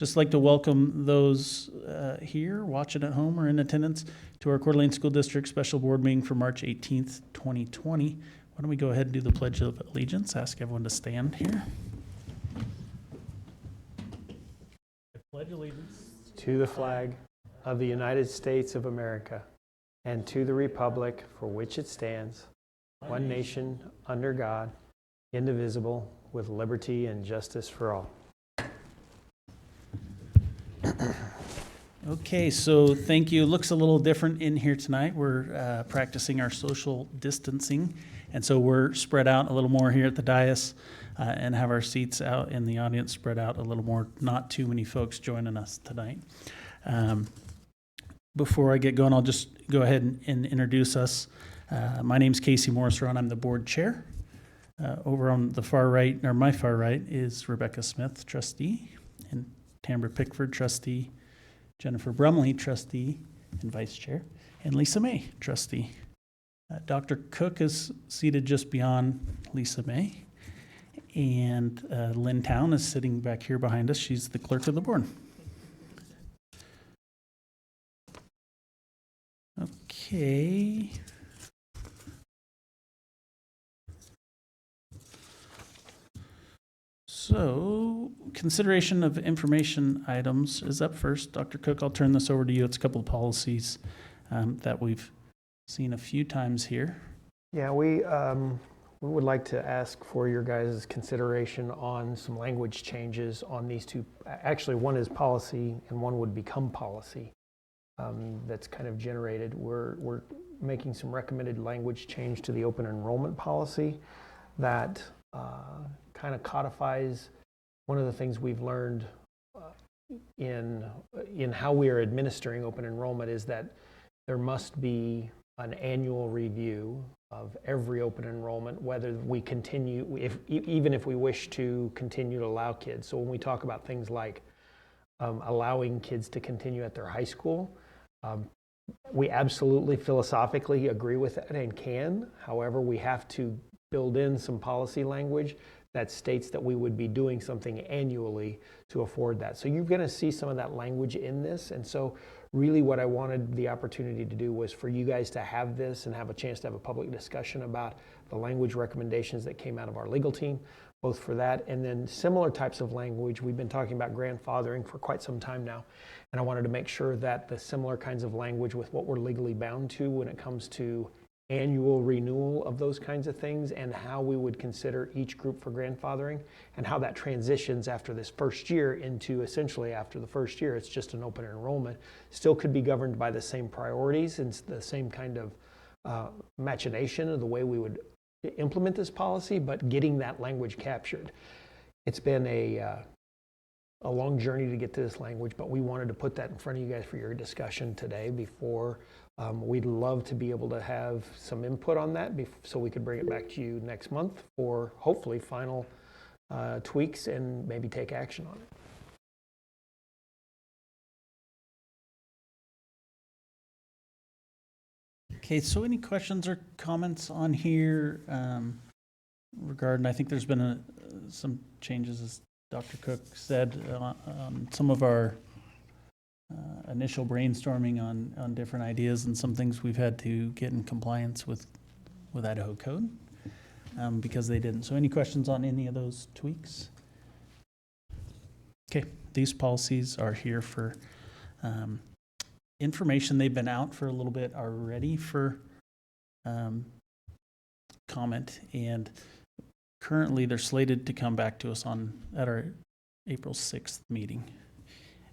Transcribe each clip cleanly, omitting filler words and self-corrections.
Just like to welcome those here, watching at home or in attendance, to our Coeur d'Alene School District Special Board meeting for March 18th, 2020. Why don't we go ahead and do the Pledge of Allegiance? Ask everyone to stand here. I pledge allegiance to the flag of the United States of America and to the republic for which it stands, one nation, under God, indivisible, with liberty and justice for all. Okay, so thank you. Looks a little different in here tonight. We're practicing our social distancing, and so we're spread out a little more here at the dais and have our seats out in the audience spread out a little more. Not too many folks joining us tonight. Before I get going, I'll just go ahead and introduce us. My name's Casey Morrisron. I'm the board chair. Over on the far right, or my far right, is Rebecca Smith, trustee, and Tambra Pickford, trustee, Jennifer Brumley, trustee and vice chair, and Lisa May, trustee. Dr. Cook is seated just beyond Lisa May, and Lynn Town is sitting back here behind us. She's the clerk of the board. Okay. So, consideration of information items is up first. Dr. Cook, I'll turn this over to you. It's a couple of policies that we've seen a few times here. Yeah, we would like to ask for your guys' consideration on some language changes on these two. Actually, one is policy and one would become policy. That's kind of generated. We're making some recommended language change to the open enrollment policy that kind of codifies one of the things we've learned in how we are administering open enrollment is that there must be an annual review of every open enrollment, whether we continue, even if we wish to continue to allow kids. So when we talk about things like allowing kids to continue at their high school, we absolutely philosophically agree with that and can. However, we have to build in some policy language that states that we would be doing something annually to afford that. So you're going to see some of that language in this. And so really what I wanted the opportunity to do was for you guys to have this and have a chance to have a public discussion about the language recommendations that came out of our legal team, both for that and then similar types of language. We've been talking about grandfathering for quite some time now. And I wanted to make sure that the similar kinds of language with what we're legally bound to when it comes to annual renewal of those kinds of things and how we would consider each group for grandfathering and how that transitions after this first year into essentially after the first year, it's just an open enrollment, still could be governed by the same priorities and the same kind of machination of the way we would implement this policy, but getting that language captured. It's been a long journey to get to this language, but we wanted to put that in front of you guys for your discussion today before. We'd love to be able to have some input on that so we could bring it back to you next month for hopefully final tweaks and maybe take action on it. Okay, so any questions or comments on here regarding, I think there's been some changes, as Dr. Cook said, on some of our initial brainstorming on different ideas and some things we've had to get in compliance with Idaho code because they didn't. So any questions on any of those tweaks? Okay, these policies are here for information. They've been out for a little bit, are ready for comment, and currently they're slated to come back to us at our April 6th meeting.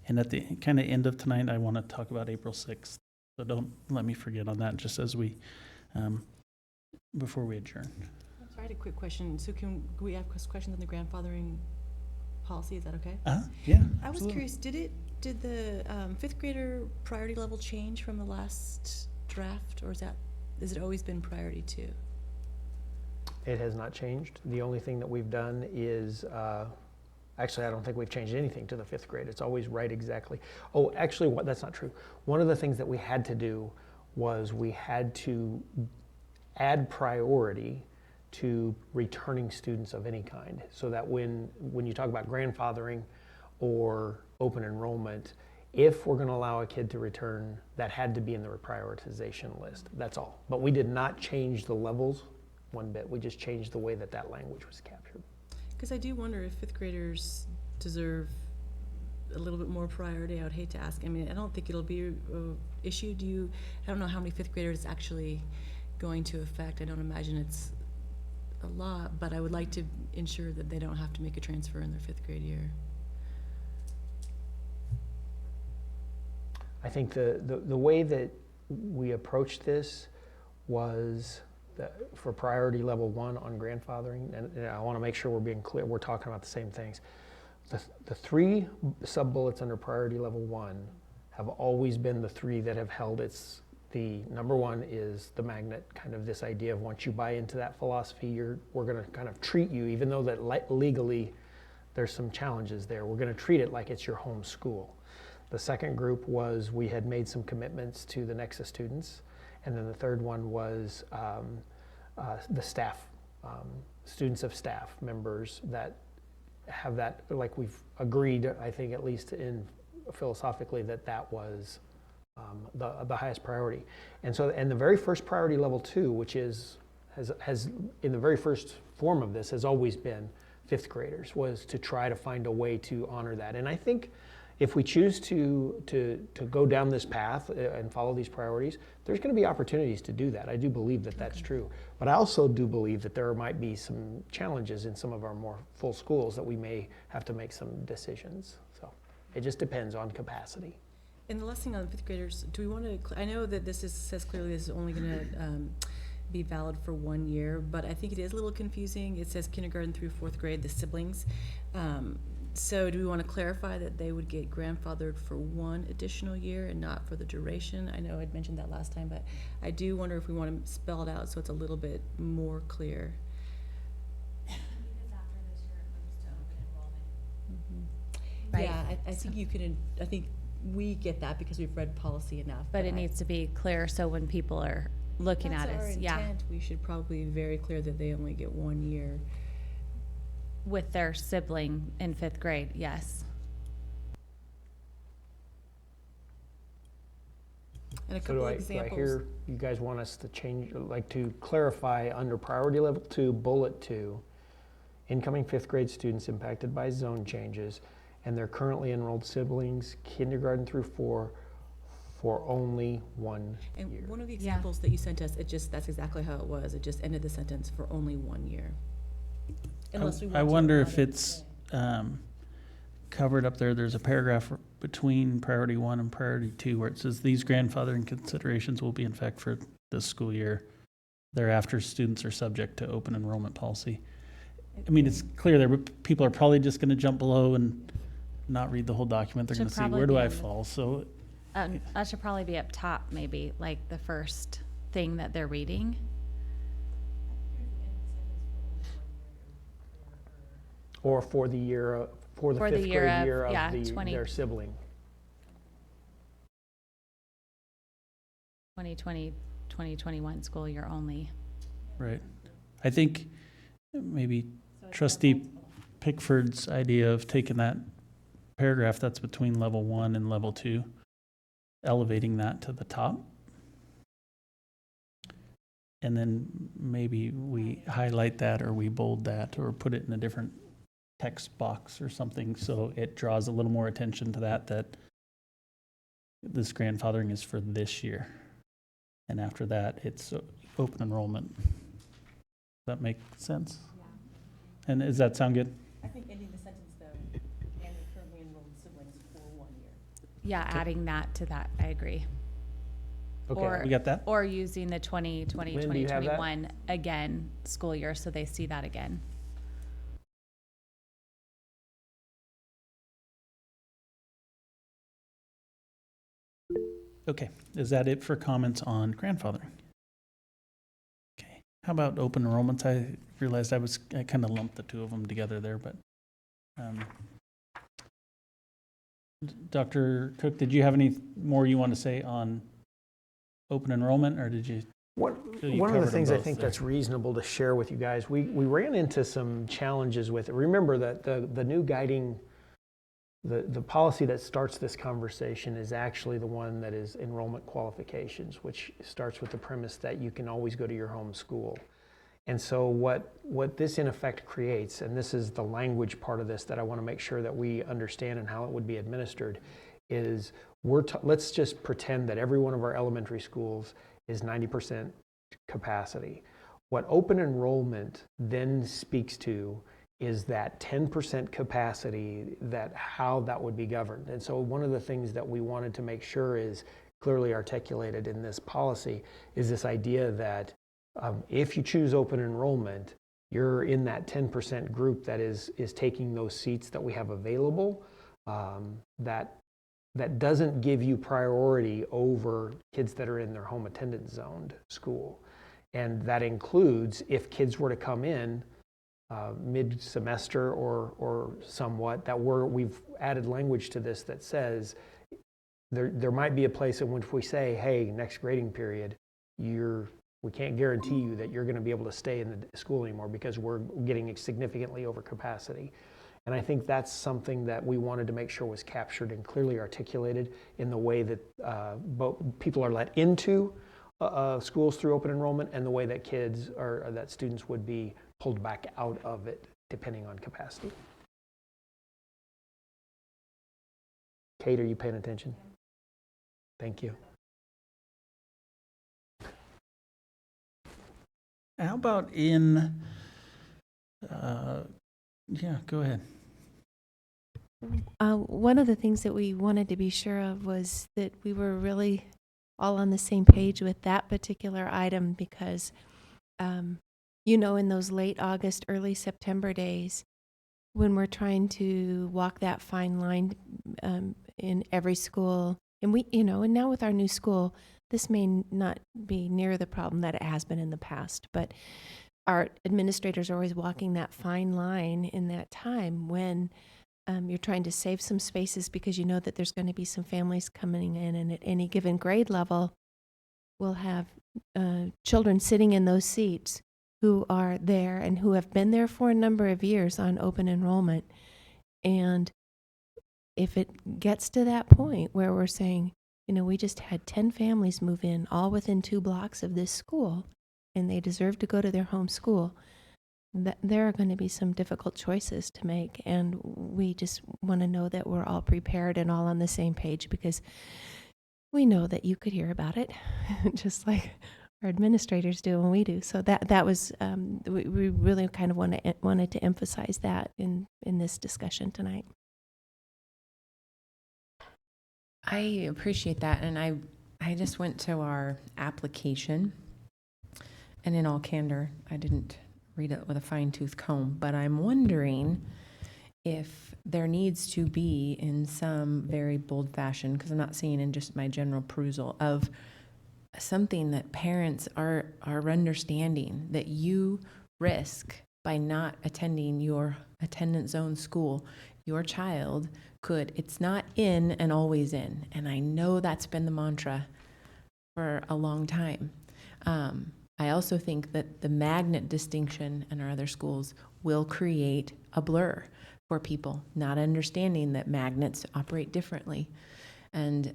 And at the kind of end of tonight, I want to talk about April 6th. So don't let me forget on that just as we, before we adjourn. I'm sorry, I had a quick question. So can we ask questions on the grandfathering policy? Is that okay? Yeah. I was curious, did the fifth grader priority level change from the last draft, or has it always been priority 2? it has not changed. The only thing that we've done is actually, I don't think we've changed anything to the 5th grade. It's always right exactly. Oh, actually, that's not true. One of the things that we had to do was we had to add priority to returning students of any kind, so that when you talk about grandfathering or open enrollment. If we're going to allow a kid to return, that had to be in the reprioritization list. That's all. But we did not change the levels one bit. We just changed the way that that language was captured. Because I do wonder if fifth graders deserve a little bit more priority. I would hate to ask. I mean, I don't think it'll be an issue. I don't know how many fifth graders it's actually going to affect. I don't imagine it's a lot, but I would like to ensure that they don't have to make a transfer in their fifth grade year. I think the way that we approached this was for priority level 1 on grandfathering, and I want to make sure we're being clear, we're talking about the same things. The 3 sub-bullets under priority level 1 have always been the 3 that have held the number 1 is the magnet, kind of this idea of once you buy into that philosophy, we're going to kind of treat you, even though that legally there's some challenges there, we're going to treat it like it's your home school. The second group was we had made some commitments to the Nexus students, and then the third one was the staff, students of staff members that have that, like we've agreed, I think at least philosophically, that was the highest priority. And so, and the very first priority level 2, which has in the very first form of this has always been fifth graders, was to try to find a way to honor that. And I think if we choose to go down this path and follow these priorities, there's going to be opportunities to do that. I do believe that that's true. But I also do believe that there might be some challenges in some of our more full schools that we may have to make some decisions. So it just depends on capacity. And the last thing on fifth graders, do we want to, I know that says clearly this is only going to be valid for 1 year, but I think it is a little confusing. It says kindergarten through 4th grade, the siblings. So do we want to clarify that they would get grandfathered for 1 additional year and not for the duration? I know I'd mentioned that last time, but I do wonder if we want to spell it out so it's a little bit more clear. Because after this year, it moves to open enrollment. Right. Right. Yeah, I think you can, I think we get that because we've read policy enough. But it needs to be clear so when people are looking at That's us, our yeah, intent. We should probably be very clear that they only get 1 year. with their sibling in 5th grade, yes. And a So couple do I examples. hear you guys want us to change, like to clarify under priority level 2, bullet 2, incoming 5th grade students impacted by zone changes and their currently enrolled siblings, kindergarten through 4, for only 1 And year. one of the Yeah. examples that you sent us, that's exactly how it was. It just ended the sentence for only 1 year. Unless we I want to wonder allow if them to it's stay. covered up there. There's a paragraph between priority 1 and priority 2 where it says these grandfathering considerations will be in effect for this school year. Thereafter, students are subject to open enrollment policy. I mean, it's clear there, but people are probably just going to jump below and not read the whole document. They're Should going to see, probably where do be I on the- fall? So That should probably be up top, maybe, like the first thing that they're reading. Or for the year, for the For the 5th year grade of- year yeah, of 20. their sibling. 2020, 2021 school year only. right. I think maybe Trustee Pickford's idea of taking that paragraph that's between level 1 and level 2, elevating that to the top. And then maybe we highlight that or we bold that or put it in a different text box or something so it draws a little more attention to that this grandfathering is for this year. And after that, it's open enrollment. Does that make sense? Yeah. And does that sound good? I think ending the sentence though, and the currently enrolled siblings for 1 year. Yeah, adding that to that, I agree. Okay, Or- We got that? Or using the 2020, Lynn, do you have that? 2021 again school year, so they see that again. Okay, is that it for comments on grandfathering? Okay, how about open enrollments? I realized I kind of lumped the two of them together there, but Dr. Cook, did you have any more you want to say on open enrollment, or did you? One So you of the covered them things I both think there. that's reasonable to share with you guys, we ran into some challenges with it. Remember that the new guiding The policy that starts this conversation is actually the one that is enrollment qualifications, which starts with the premise that you can always go to your home school. And so what this in effect creates, and this is the language part of this that I want to make sure that we understand and how it would be administered, is let's just pretend that every one of our elementary schools is 90% capacity. What open enrollment then speaks to is that 10% capacity, that how that would be governed. And so one of the things that we wanted to make sure is clearly articulated in this policy is this idea that if you choose open enrollment, you're in that 10% group that is taking those seats that we have available, that doesn't give you priority over kids that are in their home attendance zoned school. And that includes if kids were to come in mid-semester or somewhat, that we've added language to this that says there might be a place in which we say, hey, next grading period, we can't guarantee you that you're going to be able to stay in the school anymore because we're getting significantly over capacity. And I think that's something that we wanted to make sure was captured and clearly articulated in the way that both people are let into schools through open enrollment and the way that kids or that students would be pulled back out of it depending on capacity. Kate, are you paying attention? Thank you. How about yeah, go ahead. One of the things that we wanted to be sure of was that we were really all on the same page with that particular item because, in those late August, early September days, when we're trying to walk that fine line in every school, and and now with our new school, this may not be near the problem that it has been in the past, but our administrators are always walking that fine line in that time when you're trying to save some spaces because you know that there's going to be some families coming in, and at any given grade level, we'll have children sitting in those seats who are there and who have been there for a number of years on open enrollment. And if it gets to that point where we're saying, we just had 10 families move in all within 2 blocks of this school, and they deserve to go to their home school, there are going to be some difficult choices to make. And we just want to know that we're all prepared and all on the same page because we know that you could hear about it just like our administrators do and we do. So that was, we really kind of wanted to emphasize that in this discussion tonight. I appreciate that, and I just went to our application, and in all candor, I didn't read it with a fine-tooth comb, but I'm wondering if there needs to be in some very bold fashion, because I'm not seeing in just my general perusal of something that parents are understanding that you risk by not attending your attendance zone school. Your child it's not in and always in. And I know that's been the mantra for a long time. I also think that the magnet distinction in our other schools will create a blur for people, not understanding that magnets operate differently and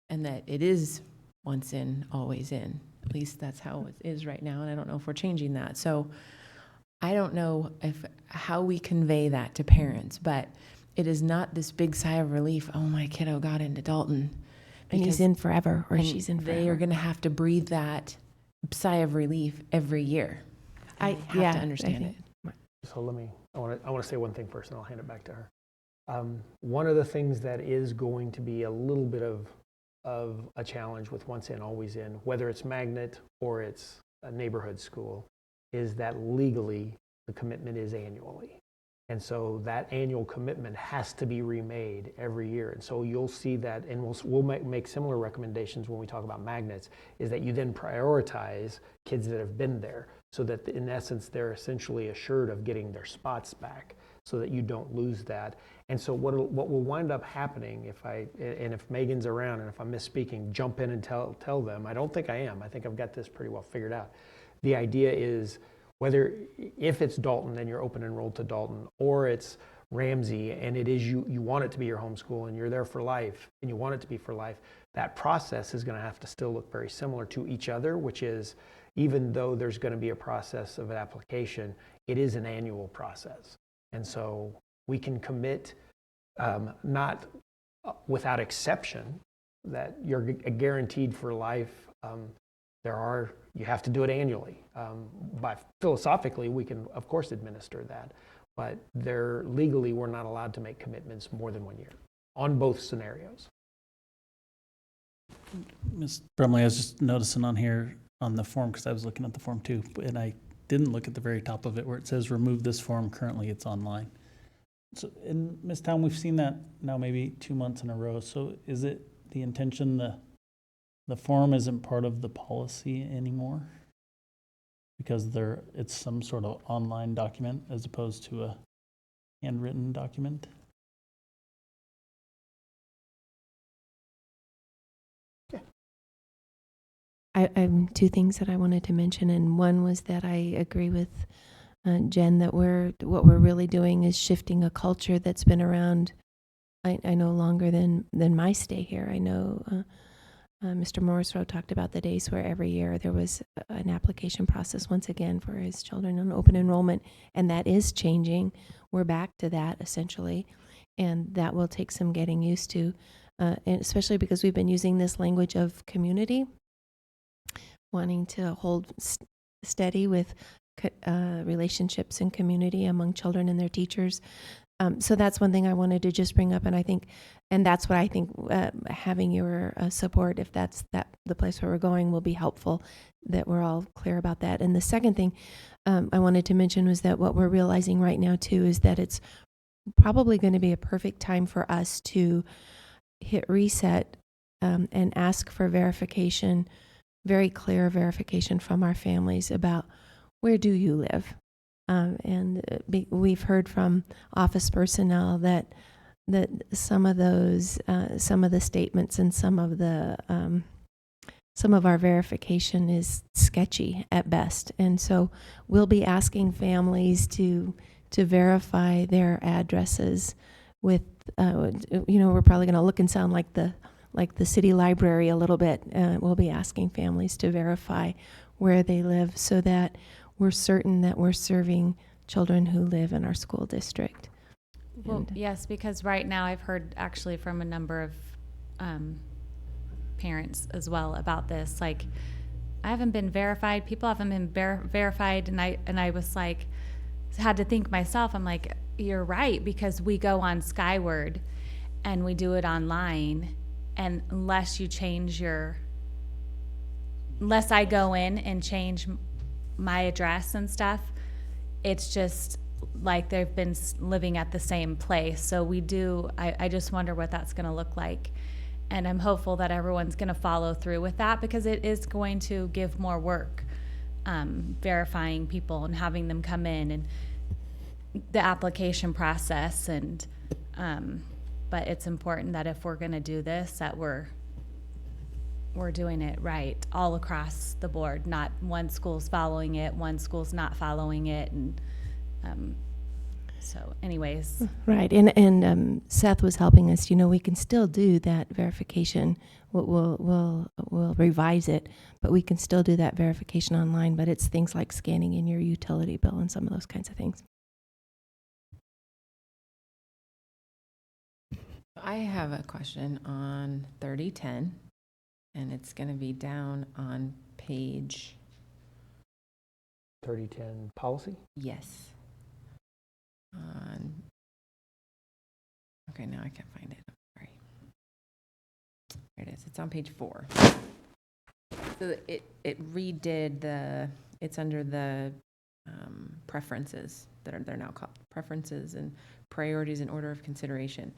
that it is once in, always in. At least that's how it is right now. And I don't know if we're changing that. So I don't know how we convey that to parents, but it is not this big sigh of relief. Oh, my kiddo got into Dalton. And he's in forever, or she's in forever. They are going to have to breathe that sigh of relief every year. I have to understand it. So I want to say one thing first, and I'll hand it back to her. One of the things that is going to be a little bit of a challenge with once in, always in, whether it's magnet or it's a neighborhood school, is that legally the commitment is annually. And so that annual commitment has to be remade every year. And so you'll see that, and we'll make similar recommendations when we talk about magnets, is that you then prioritize kids that have been there so that in essence they're essentially assured of getting their spots back so that you don't lose that. And so what will wind up happening if Megan's around and if I'm misspeaking, jump in and tell them. I don't think I am. I think I've got this pretty well figured out. The idea is if it's Dalton, then you're open enrolled to Dalton, or it's Ramsey, and it is you want it to be your homeschool and you're there for life and you want it to be for life, that process is going to have to still look very similar to each other, which is, even though there's going to be a process of application, it is an annual process. And so we can commit, not without exception, that you're guaranteed for life. You have to do it annually. Philosophically, we can, of course, administer that. But legally, we're not allowed to make commitments more than 1 year on both scenarios. Ms. Brumley, I was just noticing on here on the form, because I was looking at the form too, and I didn't look at the very top of it where it says remove this form, currently it's online. So in Ms. Town, we've seen that now maybe 2 months in a row. So is it the intention the form isn't part of the policy anymore? Because it's some sort of online document as opposed to a handwritten document? I two things that I wanted to mention, and one was that I agree with Jen that what we're really doing is shifting a culture that's been around. I know longer than my stay here. I know Mr. Morrisroe talked about the days where every year there was an application process once again for his children on open enrollment, and that is changing. We're back to that essentially, and that will take some getting used to, and especially because we've been using this language of community, wanting to hold steady with relationships and community among children and their teachers. So that's one thing I wanted to just bring up, and that's what I think having your support, if that's the place where we're going, will be helpful, that we're all clear about that. And the second thing I wanted to mention was that what we're realizing right now too is that it's probably going to be a perfect time for us to hit reset and ask for verification, very clear verification from our families about where do you live. We've heard from office personnel that some of the statements and some of our verification is sketchy at best, and so we'll be asking families to verify their addresses with. We're probably going to look and sound like the city library a little bit. We'll be asking families to verify where they live so that we're certain that we're serving children who live in our school district. Well, yes, because right now I've heard actually from a number of parents as well about this. Like, I haven't been verified. People haven't been verified, and I was like, had to think myself. I'm like, you're right, because we go on Skyward, and we do it online, and unless I go in and change my address and stuff, it's just like they've been living at the same place. So I just wonder what that's going to look like. And I'm hopeful that everyone's going to follow through with that, because it is going to give more work, verifying people and having them come in and the application process. And but it's important that if we're going to do this, that we're doing it right all across the board, not one school's following it, one school's not following it. And so anyways. Right. And Seth was helping us, we can still do that verification. We'll revise it, but we can still do that verification online, but it's things like scanning in your utility bill and some of those kinds of things. I have a question on 3010. And it's going to be down on page... 3010 policy? Yes. Okay, now I can't find it. Sorry. There it is. It's on page 4. So it redid it's under the preferences they're now called preferences and priorities in order of consideration.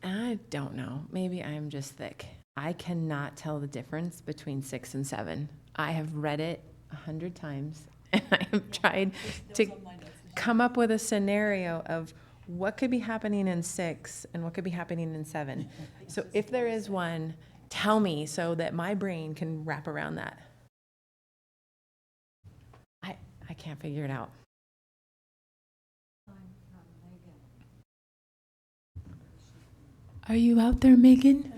And I don't know. Maybe I'm just thick. I cannot tell the difference between 6 and 7. I have read it 100 times, and I have tried to come up with a scenario of what could be happening in 6 and what could be happening in 7. So if there is one, tell me so that my brain can wrap around that. I can't figure it out. Are you out there, Megan?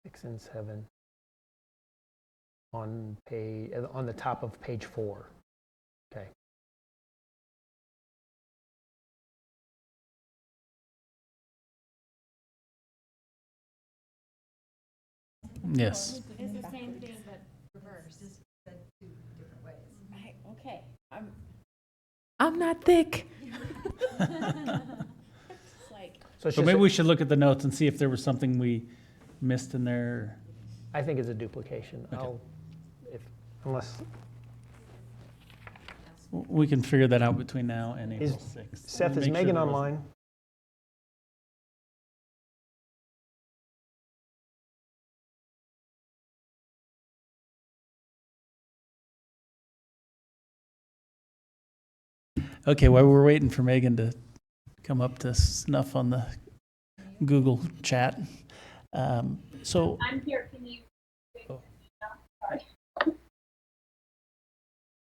6 and 7 on the top of page 4. Okay. Yes. It's the same thing, but reversed. Okay. I'm not thick. So it's So just, maybe we should look at the notes and see if there was something we missed in there. I think it's a duplication. Okay. Unless, We can figure that out between now and April Is- 6th. Seth, is Make sure Megan there wasn't- online? Okay, while we're waiting for Megan to come up to snuff on the Google chat. So. I'm here. Can you? Oh.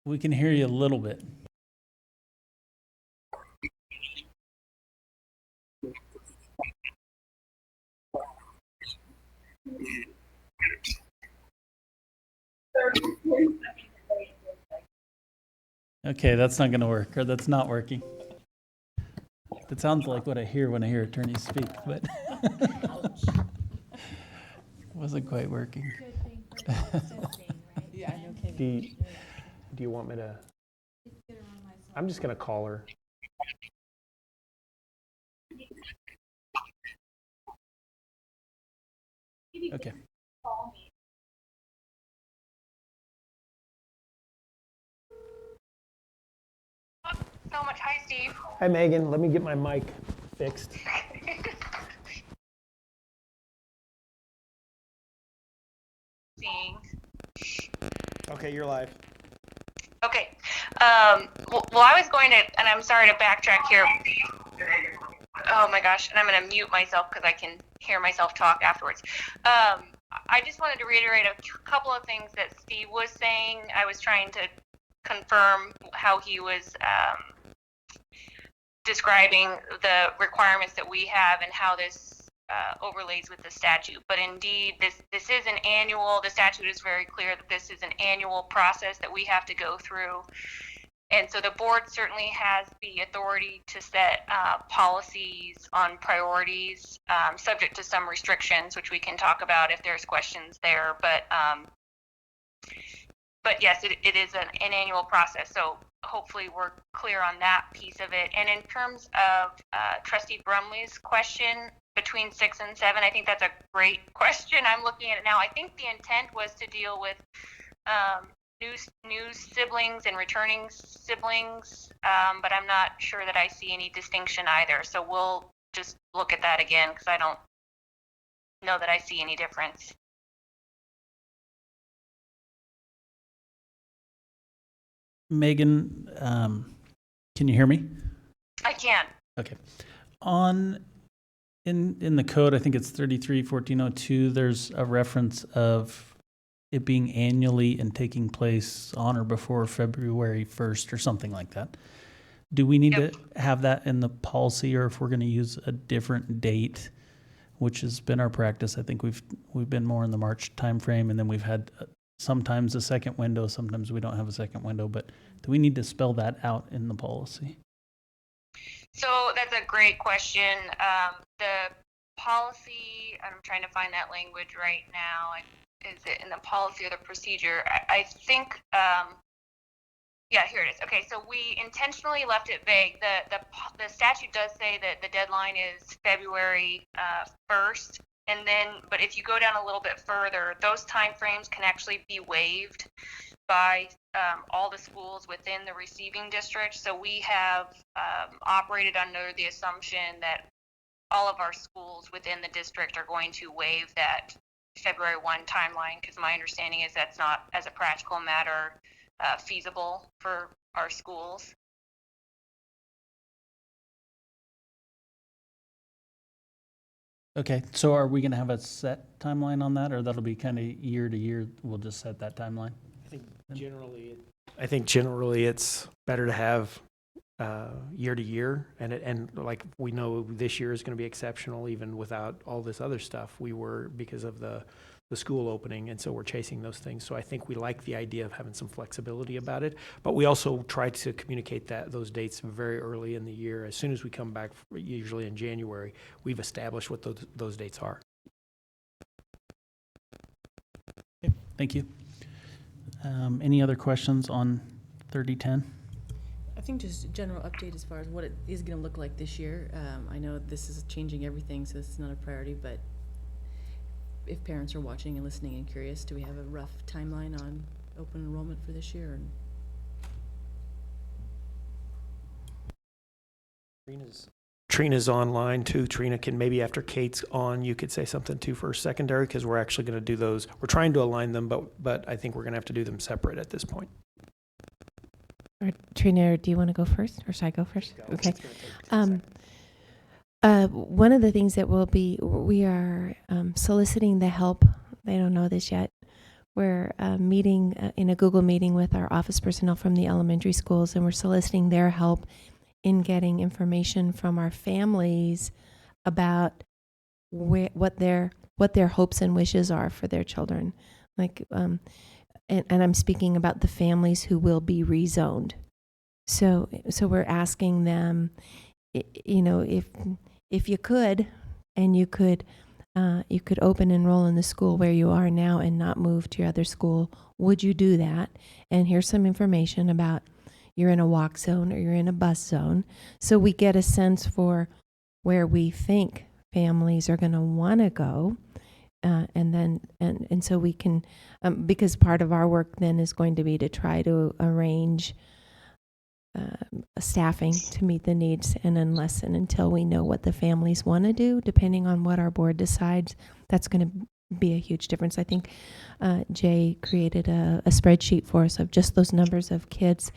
We can hear you a little bit. Okay, that's not going to work, or that's not working. That sounds like what I hear when I hear attorneys speak, but wasn't quite working. Yeah, no kidding. Do you want me to? I'm just going to call her. Okay. So much. Hi, Steve. Hi, Megan. Let me get my mic fixed. Seeing. Okay, you're live. Okay. Well, I was going to, and I'm sorry to backtrack here. Oh my gosh, and I'm going to mute myself because I can hear myself talk afterwards. I just wanted to reiterate a couple of things that Steve was saying. I was trying to confirm how he was describing the requirements that we have and how this overlays with the statute. But indeed, this is an annual, the statute is very clear that this is an annual process that we have to go through. And so the board certainly has the authority to set policies on priorities, subject to some restrictions, which we can talk about if there's questions there. But yes, it is an annual process. So hopefully we're clear on that piece of it. And in terms of Trustee Brumley's question between 6 and 7, I think that's a great question. I'm looking at it now. I think the intent was to deal with new siblings and returning siblings, but I'm not sure that I see any distinction either. So we'll just look at that again because I don't know that I see any difference. Megan, can you hear me? I can. Okay. In the code, I think it's 33-1402, there's a reference of it being annually and taking place on or before February 1st or something like that. Do we need to have that in the policy, or if we're going to use a different date, which has been our practice? I think we've been more in the March timeframe, and then we've had sometimes a second window, sometimes we don't have a second window, but do we need to spell that out in the policy? So that's a great question. The policy, I'm trying to find that language right now. Is it in the policy or the procedure? I think, yeah, here it is. Okay, so we intentionally left it vague. The statute does say that the deadline is February 1st, and then, but if you go down a little bit further, those timeframes can actually be waived by all the schools within the receiving district. So we have operated under the assumption that all of our schools within the district are going to waive that February 1 timeline, because my understanding is that's not, as a practical matter, feasible for our schools. Okay, so are we going to have a set timeline on that, or that'll be kind of year to year? We'll just set that timeline? I think generally I think generally it's better to have year to year, and like we know this year is going to be exceptional even without all this other stuff. We were, because of the school opening, and so we're chasing those things. So I think we like the idea of having some flexibility about it, but we also try to communicate those dates very early in the year. As soon as we come back, usually in January, we've established what those dates are. Okay, thank you. Any other questions on 3010? I think just a general update as far as what it is going to look like this year. I know this is changing everything, so this is not a priority, but if parents are watching and listening and curious, do we have a rough timeline on open enrollment for this year? Trina's online too. Trina, can maybe after Kate's on, you could say something too for secondary, because we're actually going to do those. We're trying to align them, but I think we're going to have to do them separate at this point. Or Trina, do you want to go first, or should I go first? Okay. One of the things that we are soliciting the help. They don't know this yet. We're meeting in a Google meeting with our office personnel from the elementary schools, and we're soliciting their help in getting information from our families about what their hopes and wishes are for their children. Like, and I'm speaking about the families who will be rezoned. So we're asking them, if you could, and you could open enroll in the school where you are now and not move to your other school, would you do that? And here's some information about you're in a walk zone or you're in a bus zone. So we get a sense for where we think families are going to want to go. And so we can, because part of our work then is going to be to try to arrange staffing to meet the needs, and unless and until we know what the families want to do, depending on what our board decides, that's going to be a huge difference. I think Jay created a spreadsheet for us of just those numbers of kids,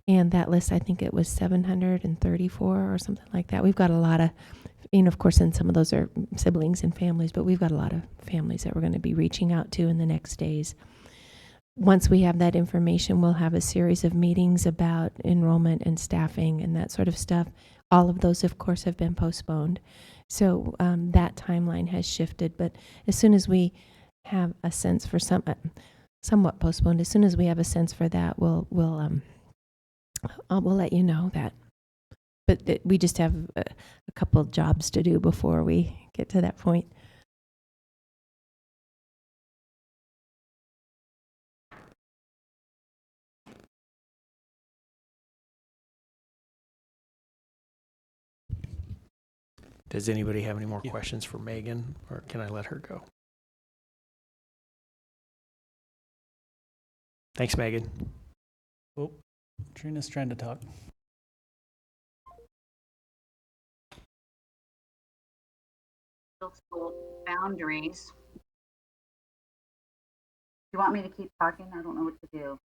and that list, I think it was 734 or something like that. We've got a lot of, of course, and some of those are siblings and families, but we've got a lot of families that we're going to be reaching out to in the next days. Once we have that information, we'll have a series of meetings about enrollment and staffing and that sort of stuff. All of those, of course, have been postponed. So that timeline has shifted. But as soon as we have a sense for somewhat postponed, as soon as we have a sense for that, we'll let you know that. But we just have a couple of jobs to do before we get to that point. Does anybody have any more questions for Megan, or can I let her go? Thanks, Megan. Oh, Trina's trying to talk. School boundaries. Do you want me to keep talking? I don't know what to do.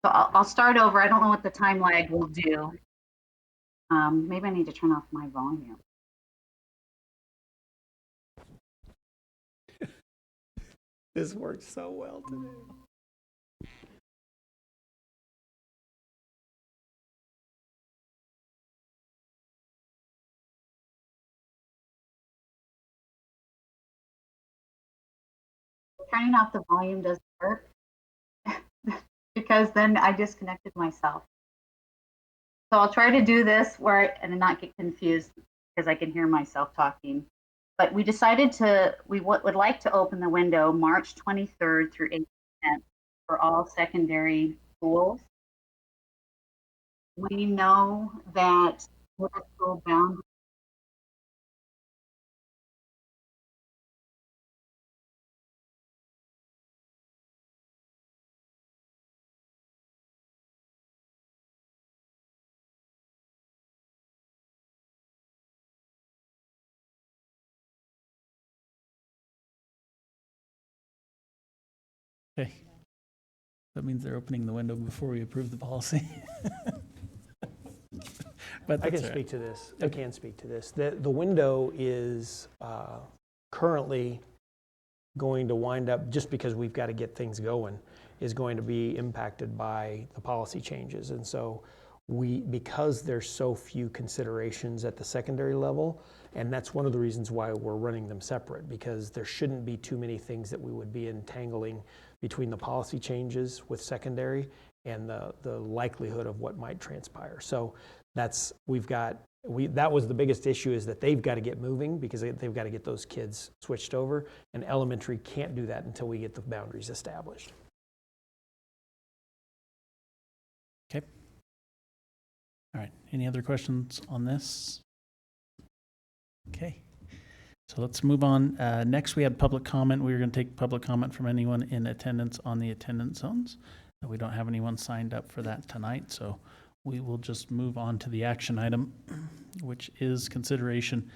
So I'll start over. I don't know what the time lag will do. Maybe I need to turn off my volume. This worked so well today. Turning off the volume doesn't work because then I disconnected myself. So I'll try to do this and not get confused because I can hear myself talking. But we decided we would like to open the window March 23rd through 8th for all secondary schools. We know that middle school boundaries. Okay. That means they're opening the window before we approve the policy. But I that's can all right. speak to this. I can speak to this. The window is currently going to wind up, just because we've got to get things going, is going to be impacted by the policy changes. And so because there's so few considerations at the secondary level, and that's one of the reasons why we're running them separate, because there shouldn't be too many things that we would be entangling between the policy changes with secondary and the likelihood of what might transpire. So that was the biggest issue, is that they've got to get moving, because they've got to get those kids switched over, and elementary can't do that until we get the boundaries established. Okay. All right. Any other questions on this? Okay. So let's move on. Next, we had public comment. We were going to take public comment from anyone in attendance on the attendance zones. We don't have anyone signed up for that tonight, so we will just move on to the action item, which is consideration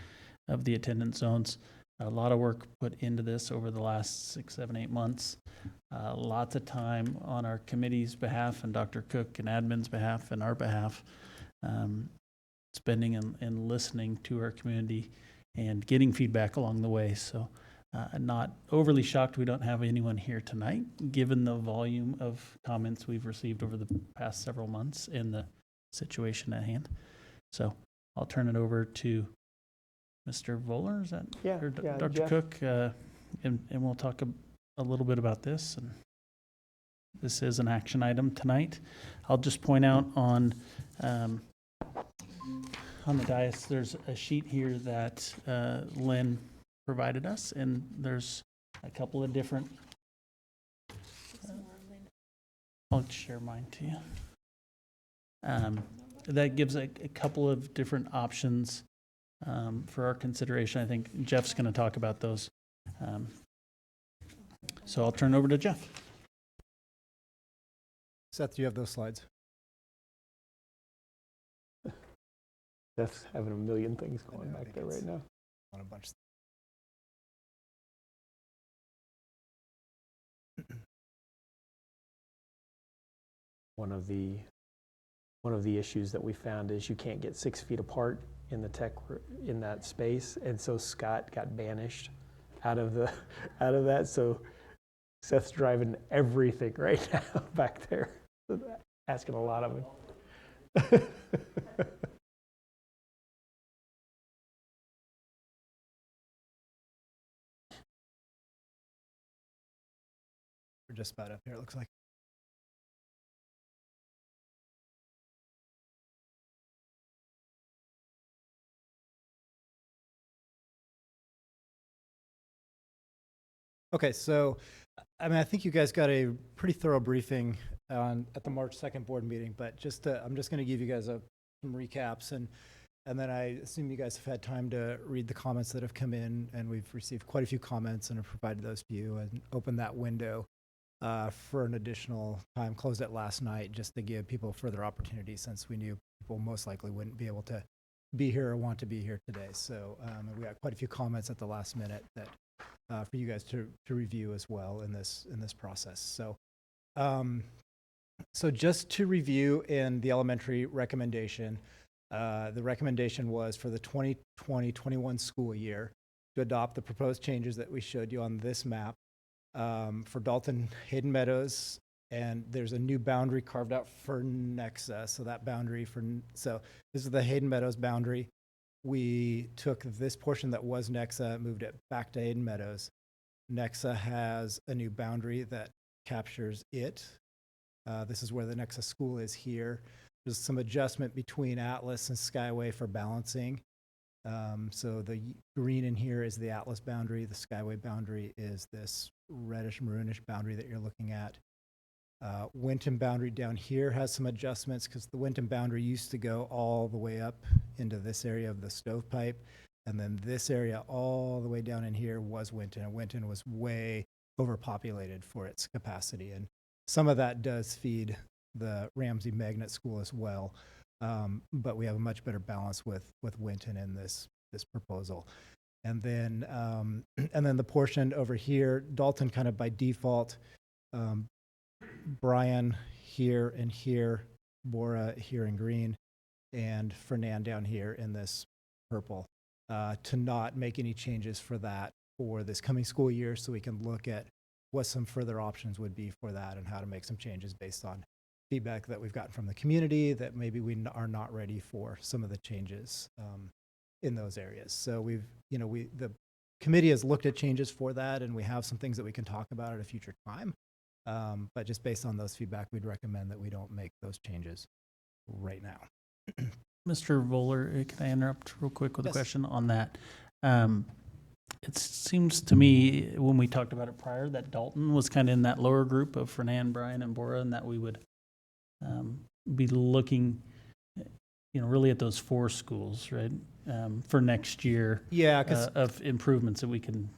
of the attendance zones. A lot of work put into this over the last 6, 7, 8 months. Lots of time on our committee's behalf and Dr. Cook and admin's behalf and our behalf, spending and listening to our community and getting feedback along the way. So not overly shocked we don't have anyone here tonight, given the volume of comments we've received over the past several months in the situation at hand. So I'll turn it over to Mr. Voller, is that? Yeah, Or yeah, Dr. Jeff. Cook, and we'll talk a little bit about this. And this is an action item tonight. I'll just point out on the dais, there's a sheet here that Lynn provided us, and there's a couple of different. I'll share mine to you. That gives a couple of different options for our consideration. I think Jeff's going to talk about those. So I'll turn it over to Jeff. Seth, do you have those slides? That's having a million things I going know, I back think there it's right now. On a bunch. One of the issues that we found is you can't get 6 feet apart in that space, and so Scott got banished out of that. So Seth's driving everything right now back there, asking a lot of him. We're just about up here, it looks like. Okay, so I mean, I think you guys got a pretty thorough briefing at the March 2nd board meeting, but I'm just going to give you guys some recaps, and then I assume you guys have had time to read the comments that have come in, and we've received quite a few comments and have provided those to you and opened that window for an additional time, closed it last night just to give people further opportunity, since we knew people most likely wouldn't be able to be here or want to be here today. So we got quite a few comments at the last minute that for you guys to review as well in this process. So so just to review in the elementary recommendation, the recommendation was for the 2020-21 school year to adopt the proposed changes that we showed you on this map for Dalton, Hayden Meadows, and there's a new boundary carved out for Nexa. So that boundary so this is the Hayden Meadows boundary. We took this portion that was Nexa, moved it back to Hayden Meadows. Nexa has a new boundary that captures it. This is where the Nexa school is here. There's some adjustment between Atlas and Skyway for balancing. So the green in here is the Atlas boundary. The Skyway boundary is this reddish maroonish boundary that you're looking at. Winton boundary down here has some adjustments because the Winton boundary used to go all the way up into this area of the stovepipe. And then this area all the way down in here was Winton, and Winton was way overpopulated for its capacity. And some of that does feed the Ramsey Magnet School as well. But we have a much better balance with Winton in this proposal. And then the portion over here, Dalton kind of by default, Bryan here and here, Borah here in green. and Fernan down here in this purple, to not make any changes for that for this coming school year, so we can look at what some further options would be for that and how to make some changes based on feedback that we've gotten from the community that maybe we are not ready for some of the changes in those areas. So the committee has looked at changes for that, and we have some things that we can talk about at a future time. But just based on those feedback, we'd recommend that we don't make those changes right now. Mr. Voller, can I interrupt real quick with a Yes. question on that? It seems to me, when we talked about it prior, that Dalton was kind of in that lower group of Fernan, Brian, and Borah, and that we would be looking, really at those 4 schools, right, for next year. Yeah, because Of improvements that we can.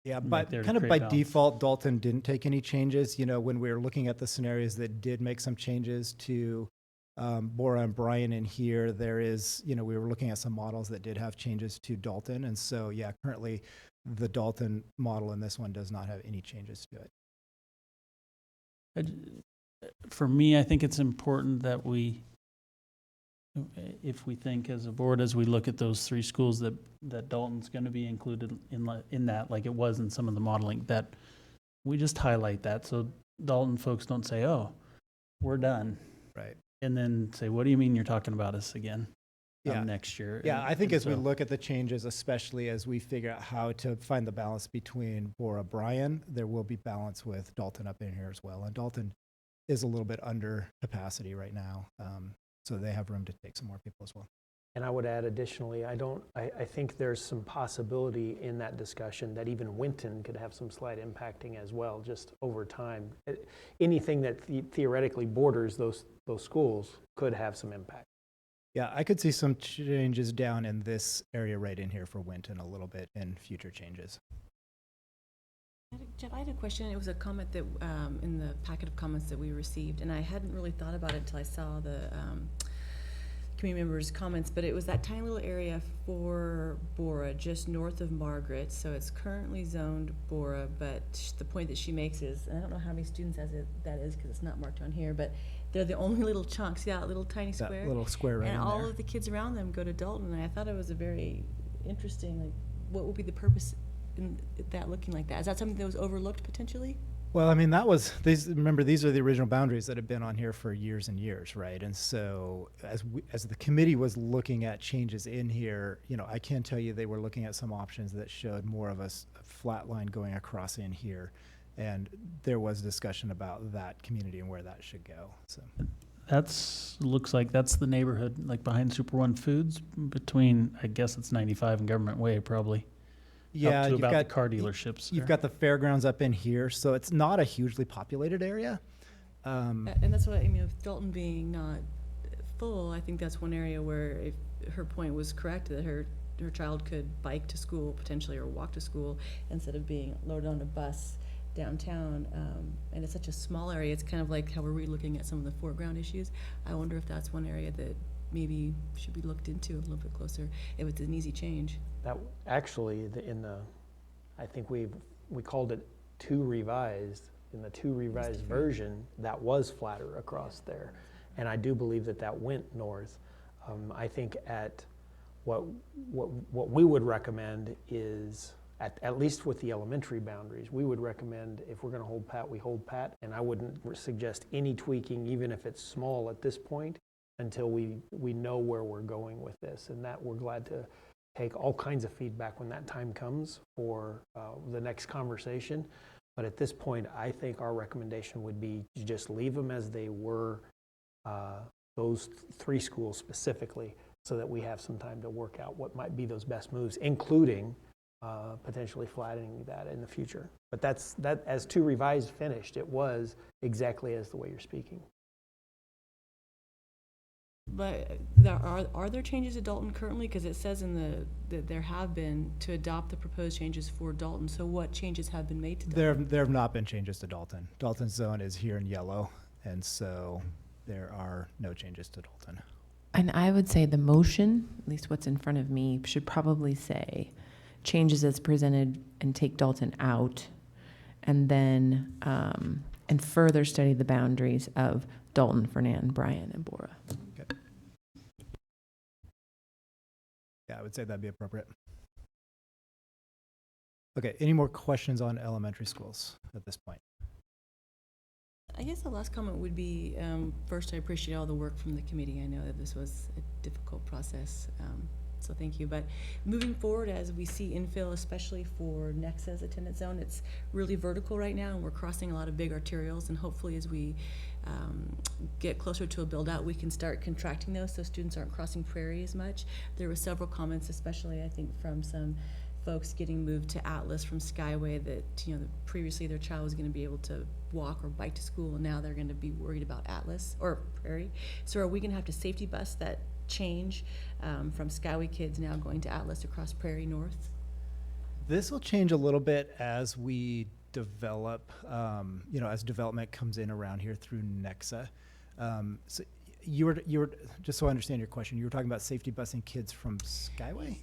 but there to kind of create by balance. default, Dalton didn't take any changes. When we were looking at the scenarios that did make some changes to Borah and Brian in here, there is, we were looking at some models that did have changes to Dalton. And so, currently the Dalton model in this one does not have any changes to it. For me, I think it's important that if we think as a board, as we look at those 3 schools, that Dalton's going to be included in that, like it was in some of the modeling, that we just highlight that so Dalton folks don't say, "Oh, we're done," Right. and then say, "What do you mean you're talking about us again next year?" Yeah, And- I think and as we so- look at the changes, especially as we figure out how to find the balance between Borah, Brian, there will be balance with Dalton up in here as well. And Dalton is a little bit under capacity right now, so they have room to take some more people as well. And I would add additionally, I think there's some possibility in that discussion that even Winton could have some slight impacting as well, just over time. Anything that theoretically borders those schools could have some impact. Yeah, I could see some changes down in this area right in here for Winton a little bit in future changes. Jeff, I had a question. It was a comment that in the packet of comments that we received, and I hadn't really thought about it until I saw the community members' comments, but it was that tiny little area for Borah, just north of Margaret. So it's currently zoned Borah, but the point that she makes is, and I don't know how many students that is because it's not marked on here, but they're the only little chunks. See that little tiny That square? little square right And in all there. of the kids around them go to Dalton, and I thought it was a very interesting, like, what would be the purpose in that looking like that? Is that something that was overlooked potentially? Well, I mean, remember, these are the original boundaries that have been on here for years and years, right? And so as the committee was looking at changes in here, I can tell you they were looking at some options that showed more of a flat line going across in here. And there was discussion about that community and where that should go, so. Looks like that's the neighborhood, like behind Super One Foods, between, I guess it's 95 and Government Way, probably. Yeah, Up to you've about got the car dealerships. You've got the fairgrounds up in here, so it's not a hugely populated area. And that's what I mean, with Dalton being not full, I think that's one area where if her point was correct, that her child could bike to school potentially or walk to school instead of being loaded on a bus downtown. And it's such a small area, it's kind of like how we're relooking at some of the foreground issues. I wonder if that's one area that maybe should be looked into a little bit closer if it's an easy change. That actually, I think we called it 2 revised. In the 2 revised version, that was flatter across there, and I do believe that went north. I think at what we would recommend is at least with the elementary boundaries, we would recommend if we're going to hold pat, we hold pat, and I wouldn't suggest any tweaking, even if it's small at this point, until we know where we're going with this, and that we're glad to take all kinds of feedback when that time comes for the next conversation. But at this point, I think our recommendation would be to just leave them as they were, those 3 schools specifically, so that we have some time to work out what might be those best moves, including potentially flattening that in the future. But that as 2 revised finished, it was exactly as the way you're speaking. But are there changes to Dalton currently? Because it says that there have been to adopt the proposed changes for Dalton. So what changes have been made to Dalton? There have not been changes to Dalton. Dalton's zone is here in yellow, and so there are no changes to Dalton. And I would say the motion, at least what's in front of me, should probably say changes as presented and take Dalton out, and then and further study the boundaries of Dalton, Fernan, Brian, and Borah. Yeah, I would say that'd be appropriate. Okay, any more questions on elementary schools at this point? I guess the last comment would be, first, I appreciate all the work from the committee. I know that this was a difficult process, so thank you. But moving forward, as we see infill, especially for Nexa's attendance zone, it's really vertical right now, and we're crossing a lot of big arterials, and hopefully as we get closer to a build-out, we can start contracting those so students aren't crossing Prairie as much. There were several comments, especially I think from some folks getting moved to Atlas from Skyway, that previously their child was going to be able to walk or bike to school, and now they're going to be worried about Atlas or Prairie. So are we going to have to safety bus that change from Skyway kids now going to Atlas across Prairie North? This will change a little bit as we develop, as development comes in around here through Nexa. So you were, just so I understand your question, you were talking about safety busing kids from Skyway?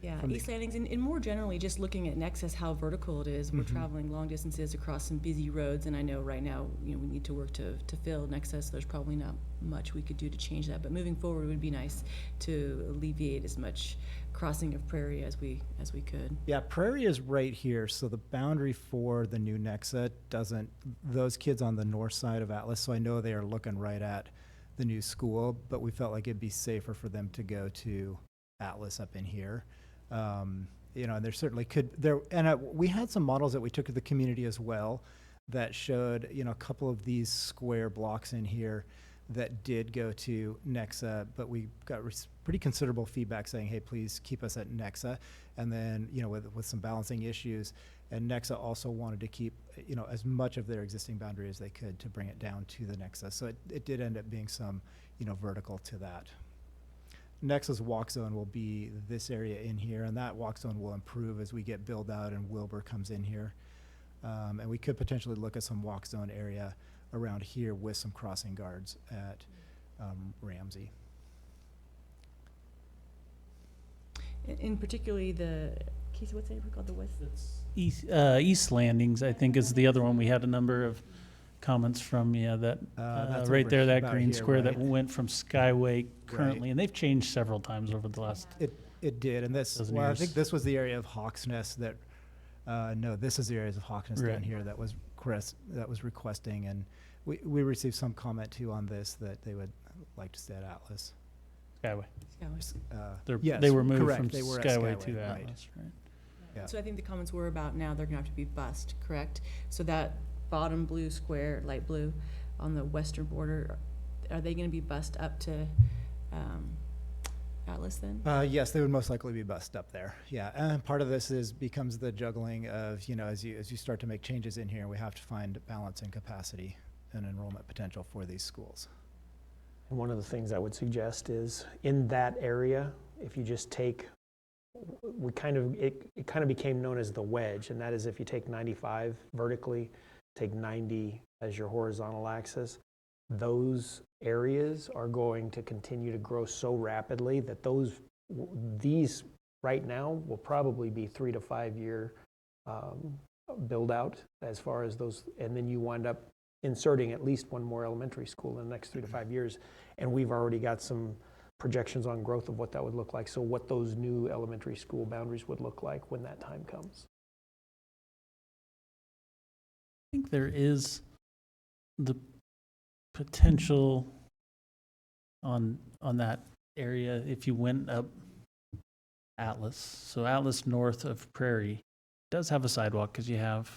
Yeah, From the- East Landings, and more generally, just looking at Nexus, how vertical it is. We're Mhm. traveling long distances across some busy roads, and I know right now, we need to work to fill Nexus. There's probably not much we could do to change that, but moving forward, it would be nice to alleviate as much crossing of Prairie as we could. Yeah, Prairie is right here, so the boundary for the new Nexa doesn't, those kids on the north side of Atlas, so I know they are looking right at the new school, but we felt like it'd be safer for them to go to Atlas up in here. And there certainly could, we had some models that we took to the community as well that showed, a couple of these square blocks in here that did go to Nexa, but we got pretty considerable feedback saying, hey, please keep us at Nexa. And then, with some balancing issues, and Nexa also wanted to keep, as much of their existing boundary as they could to bring it down to the Nexa. So it did end up being some, vertical to that. Nexa's walk zone will be this area in here, and that walk zone will improve as we get build out and Wilbur comes in here. And we could potentially look at some walk zone area around here with some crossing guards at Ramsey. And particularly Casey, what's it called, the west? East Landings, I think, is the other one. We had a number of comments from, that That's right over there, that about green here, square that right? went from Skyway currently, Right. and they've changed several times over the last. It did, and this, Dozen well, I years. think this was the area of Hawks Nest that, no, this is the areas of Hawks Nest down Right. here that was requesting, and we received some comment too on this that they would like to stay at Atlas. Skyway. Skyway. Yes, They were moved correct, from they were at Skyway Skyway, to right. Atlas, right? Yeah. So I think the comments were about now they're gonna have to be bused, correct? So that bottom blue square, light blue, on the western border, are they gonna be bused up to Atlas then? Yes, they would most likely be bussed up there. Yeah, and part of this becomes the juggling of, as you start to make changes in here, we have to find balance and capacity and enrollment potential for these schools. And one of the things I would suggest is in that area, if you just take, it kind of became known as the wedge, and that is if you take 95 vertically, take 90 as your horizontal axis, those areas are going to continue to grow so rapidly that these right now will probably be 3 to 5 year build out as far as those, and then you wind up inserting at least one more elementary school in the next 3 to 5 years. And we've already got some projections on growth of what that would look like. So what those new elementary school boundaries would look like when that time comes. I think there is the potential on that area if you went up Atlas. So Atlas north of Prairie does have a sidewalk because you have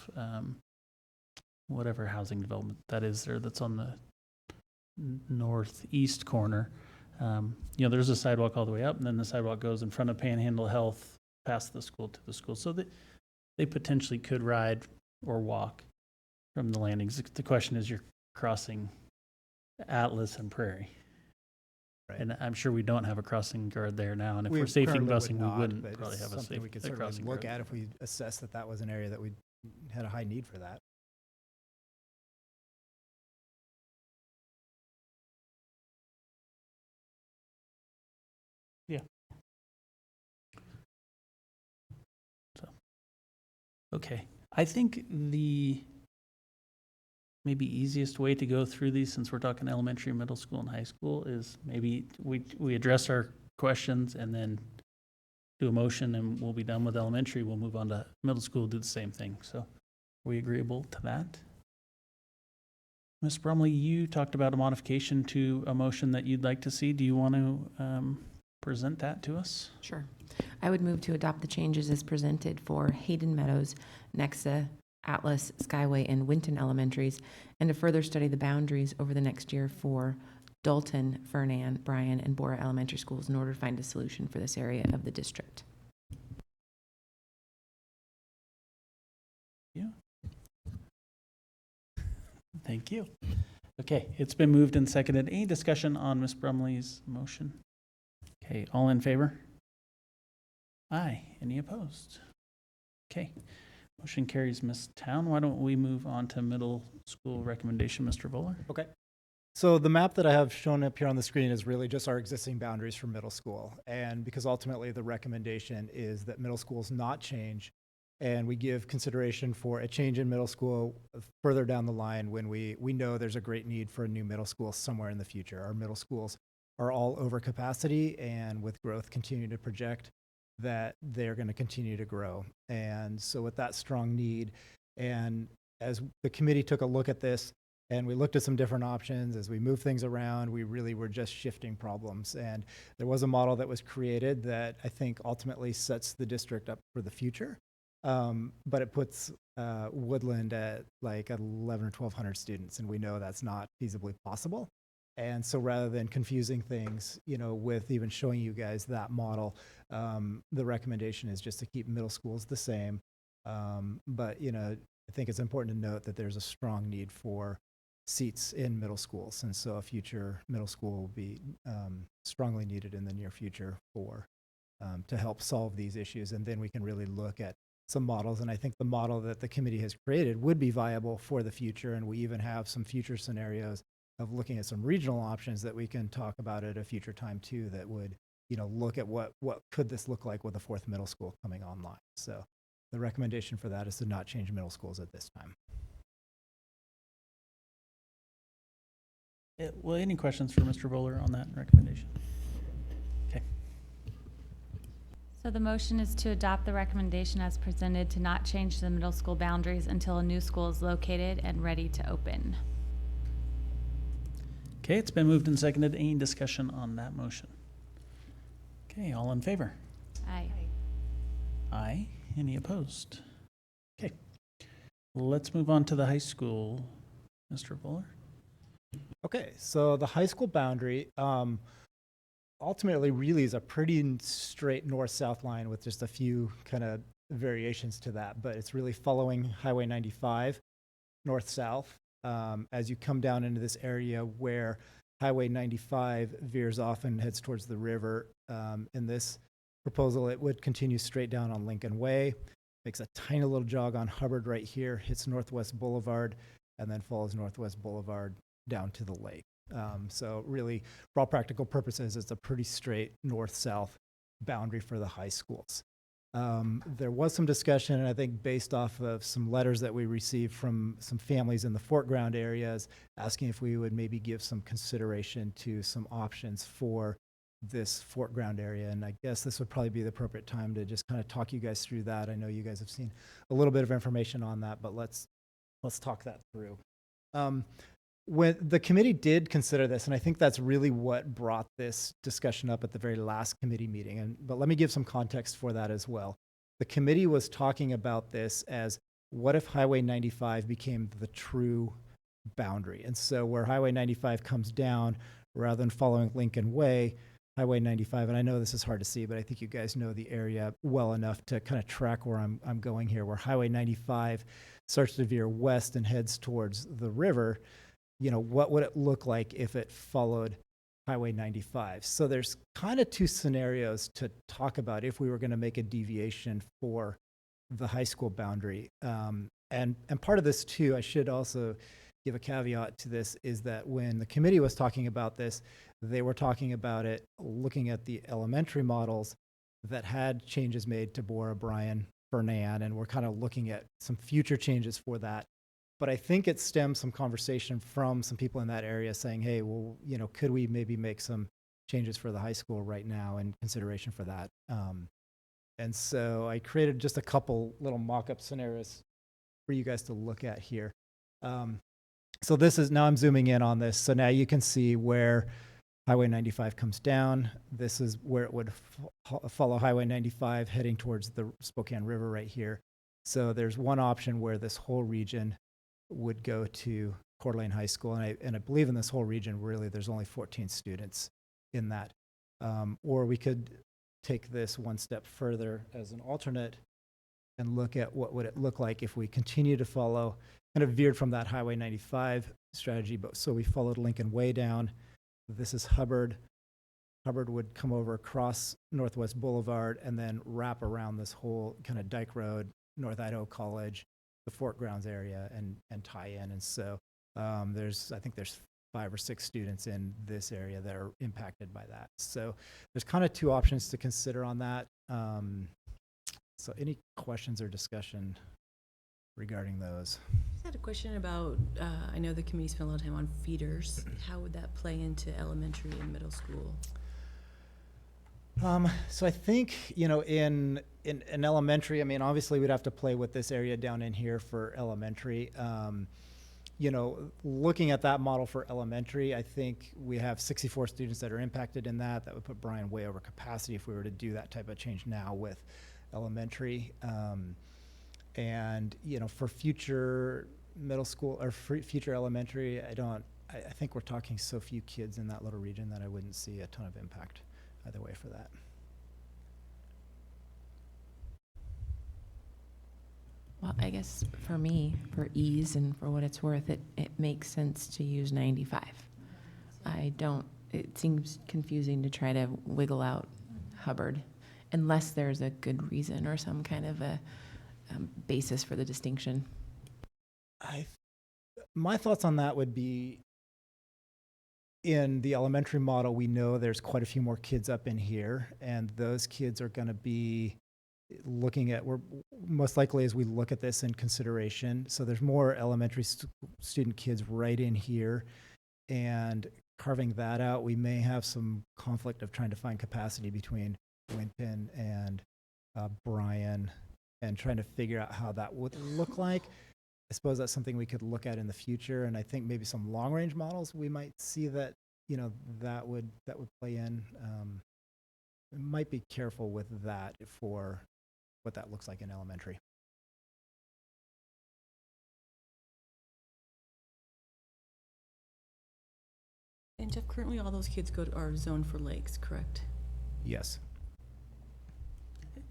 whatever housing development that is there that's on the northeast corner. There's a sidewalk all the way up, and then the sidewalk goes in front of Panhandle Health past the school to the school. So they potentially could ride or walk from the landings. The question is, you're crossing Atlas and Prairie. Right. And I'm sure we don't have a crossing guard there now. And if We we're safety currently would busing, not, we wouldn't but probably it's have a something we could a certainly crossing look guard. at if we assess that was an area that we had a high need for that. Okay. I think the maybe easiest way to go through these, since we're talking elementary, middle school, and high school, is maybe we address our questions, and then do a motion, and we'll be done with elementary. We'll move on to middle school, do the same thing. So are we agreeable to that? Ms. Brumley, you talked about a modification to a motion that you'd like to see. Do you want to present that to us? Sure. I would move to adopt the changes as presented for Hayden Meadows, Nexa, Atlas, Skyway, and Winton Elementaries, and to further study the boundaries over the next year for Dalton, Fernan, Bryan, and Borah elementary schools in order to find a solution for this area of the district. Yeah. Thank you. Okay, it's been moved and seconded. Any discussion on Ms. Brumley's motion? Okay, all in favor? Aye. Any opposed? Okay, motion carries. Ms. Town, why don't we move on to middle school recommendation, Mr. Voller? Okay. So the map that I have shown up here on the screen is really just our existing boundaries for middle school. And because ultimately the recommendation is that middle schools not change, and we give consideration for a change in middle school further down the line when we know there's a great need for a new middle school somewhere in the future. Our middle schools are all over capacity, and with growth continuing to project that they're going to continue to grow. And so with that strong need, and as the committee took a look at this, and we looked at some different options as we moved things around, we really were just shifting problems. And there was a model that was created that I think ultimately sets the district up for the future. But it puts Woodland at like 11 or 1,200 students, and we know that's not feasibly possible. And so rather than confusing things, with even showing you guys that model, the recommendation is just to keep middle schools the same. But, I think it's important to note that there's a strong need for seats in middle schools. And so a future middle school will be strongly needed in the near future to help solve these issues. And then we can really look at some models. And I think the model that the committee has created would be viable for the future. And we even have some future scenarios of looking at some regional options that we can talk about at a future time too, that would, look at what could this look like with a fourth middle school coming online. So the recommendation for that is to not change middle schools at this time. Well, any questions for Mr. Voller on that recommendation? Okay. So the motion is to adopt the recommendation as presented to not change the middle school boundaries until a new school is located and ready to open. Okay, it's been moved and seconded. Any discussion on that motion? Okay, all in favor? Aye. Aye. Any opposed? Okay. Let's move on to the high school. Mr. Voller? Okay, so the high school boundary ultimately really is a pretty straight north-south line with just a few kind of variations to that, but it's really following Highway 95 north-south as you come down into this area where Highway 95 veers off and heads towards the river. In this proposal, it would continue straight down on Lincoln Way, makes a tiny little jog on Hubbard right here, hits Northwest Boulevard, and then follows Northwest Boulevard down to the lake. So really, for all practical purposes, it's a pretty straight north-south boundary for the high schools. There was some discussion, and I think based off of some letters that we received from some families in the Fort Ground areas, asking if we would maybe give some consideration to some options for this Fort Ground area. And I guess this would probably be the appropriate time to just kind of talk you guys through that. I know you guys have seen a little bit of information on that, but let's talk that through. When the committee did consider this, and I think that's really what brought this discussion up at the very last committee meeting, but let me give some context for that as well. The committee was talking about this as, what if Highway 95 became the true boundary? And so where Highway 95 comes down, rather than following Lincoln Way, Highway 95, and I know this is hard to see, but I think you guys know the area well enough to kind of track where I'm going here, where Highway 95 starts to veer west and heads towards the river. What would it look like if it followed Highway 95? So there's kind of two scenarios to talk about if we were going to make a deviation for the high school boundary. And part of this too, I should also give a caveat to this, is that when the committee was talking about this, they were talking about it looking at the elementary models that had changes made to Borah, Bryan, Fernan, and we're kind of looking at some future changes for that. But I think it stems some conversation from some people in that area saying, hey, well, could we maybe make some changes for the high school right now in consideration for that. And so I created just a couple little mock-up scenarios for you guys to look at here. So this is, now I'm zooming in on this. So now you can see where Highway 95 comes down. This is where it would follow Highway 95 heading towards the Spokane River right here. So there's one option where this whole region would go to Coeur d'Alene High School. And I believe in this whole region, really, there's only 14 students in that. Or we could take this one step further as an alternate and look at what would it look like if we continue to follow, kind of veered from that Highway 95 strategy, but so we followed Lincoln way down. This is Hubbard. Hubbard would come over across Northwest Boulevard and then wrap around this whole kind of Dyke Road, North Idaho College, the Fort Grounds area, and tie in. And so I think there's 5 or 6 students in this area that are impacted by that. So there's kind of 2 options to consider on that. So any questions or discussion regarding those? I just had a question about, I know the committee spent a lot of time on feeders. How would that play into elementary and middle school? So I think, in elementary, I mean, obviously we'd have to play with this area down in here for elementary. Looking at that model for elementary, I think we have 64 students that are impacted in that. That would put Bryan way over capacity if we were to do that type of change now with elementary. And, for future middle school or future elementary, I think we're talking so few kids in that little region that I wouldn't see a ton of impact either way for that. Well, I guess for me, for ease and for what it's worth, it makes sense to use 95. It seems confusing to try to wiggle out Hubbard unless there's a good reason or some kind of a basis for the distinction. My thoughts on that would be, in the elementary model, we know there's quite a few more kids up in here, and those kids are going to be looking at, we're most likely as we look at this in consideration. So there's more elementary student kids right in here, and carving that out, we may have some conflict of trying to find capacity between Winton and Bryan and trying to figure out how that would look like. I suppose that's something we could look at in the future, and I think maybe some long-range models we might see that that would play in. Might be careful with that for what that looks like in elementary. And Jeff, currently all those kids are zoned for lakes, correct? Yes.